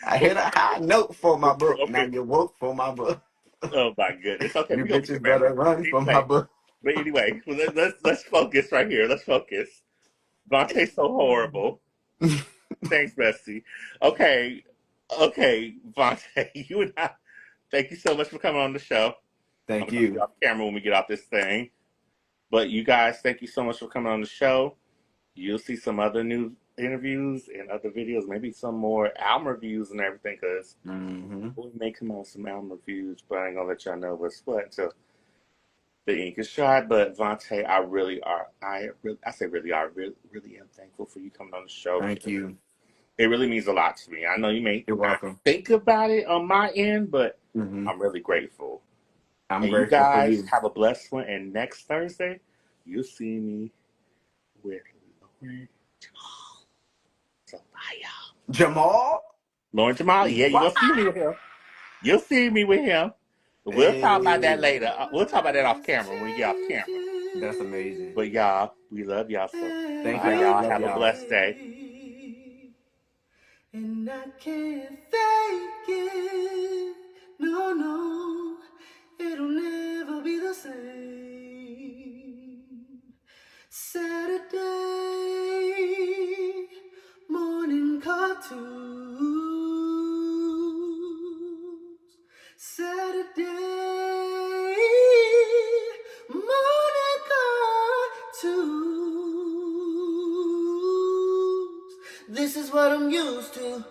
[SPEAKER 2] I hit a high note for my book. Now
[SPEAKER 1] Okay.
[SPEAKER 2] you woke for my book.
[SPEAKER 1] Oh my goodness. Okay,
[SPEAKER 2] You
[SPEAKER 1] we gonna
[SPEAKER 2] bitches better
[SPEAKER 1] remember.
[SPEAKER 2] run from my book.
[SPEAKER 1] But anyway, let's focus right here. Let's focus. Vontae's so horrible. Thanks, Bestie. Okay, Vontae, you and I. Thank you so much for coming on the show. I'm
[SPEAKER 2] Thank
[SPEAKER 1] gonna be
[SPEAKER 2] you.
[SPEAKER 1] off camera when we get off this thing. But you guys, thank you so much for coming on the show. You'll see some other new interviews and other videos, maybe some more album reviews and everything, because
[SPEAKER 2] Mm-hmm.
[SPEAKER 1] we may come on some album reviews, but I ain't gonna let y'all know what's what until the ink is dry. But Vontae, I say really really am thankful for you coming on the show.
[SPEAKER 2] Thank you.
[SPEAKER 1] It really means a lot to me. I know you may
[SPEAKER 2] You're
[SPEAKER 1] not
[SPEAKER 2] welcome.
[SPEAKER 1] think about it on my end, but
[SPEAKER 2] Mm-hmm.
[SPEAKER 1] I'm really grateful.
[SPEAKER 2] I'm
[SPEAKER 1] And you
[SPEAKER 2] grateful for
[SPEAKER 1] guys
[SPEAKER 2] you.
[SPEAKER 1] have a blessed one. And next Thursday, you'll see me with Lauren
[SPEAKER 2] Jamal?
[SPEAKER 1] Lauren Jamal. Yeah, you're
[SPEAKER 2] What?
[SPEAKER 1] gonna see me with him. You'll see me with him. We'll talk about that
[SPEAKER 2] Hey,
[SPEAKER 1] later. We'll talk about that off camera when we get off camera.
[SPEAKER 2] that's amazing.
[SPEAKER 1] But y'all, we love y'all so.
[SPEAKER 2] Thank
[SPEAKER 1] Bye,
[SPEAKER 2] y'all.
[SPEAKER 1] y'all.
[SPEAKER 2] Love
[SPEAKER 1] Have a
[SPEAKER 2] y'all.
[SPEAKER 1] blessed day.
[SPEAKER 3] And I can't fake it. No, no, it'll never be the same. Saturday morning cartoons. Saturday morning cartoons. This is what I'm used to.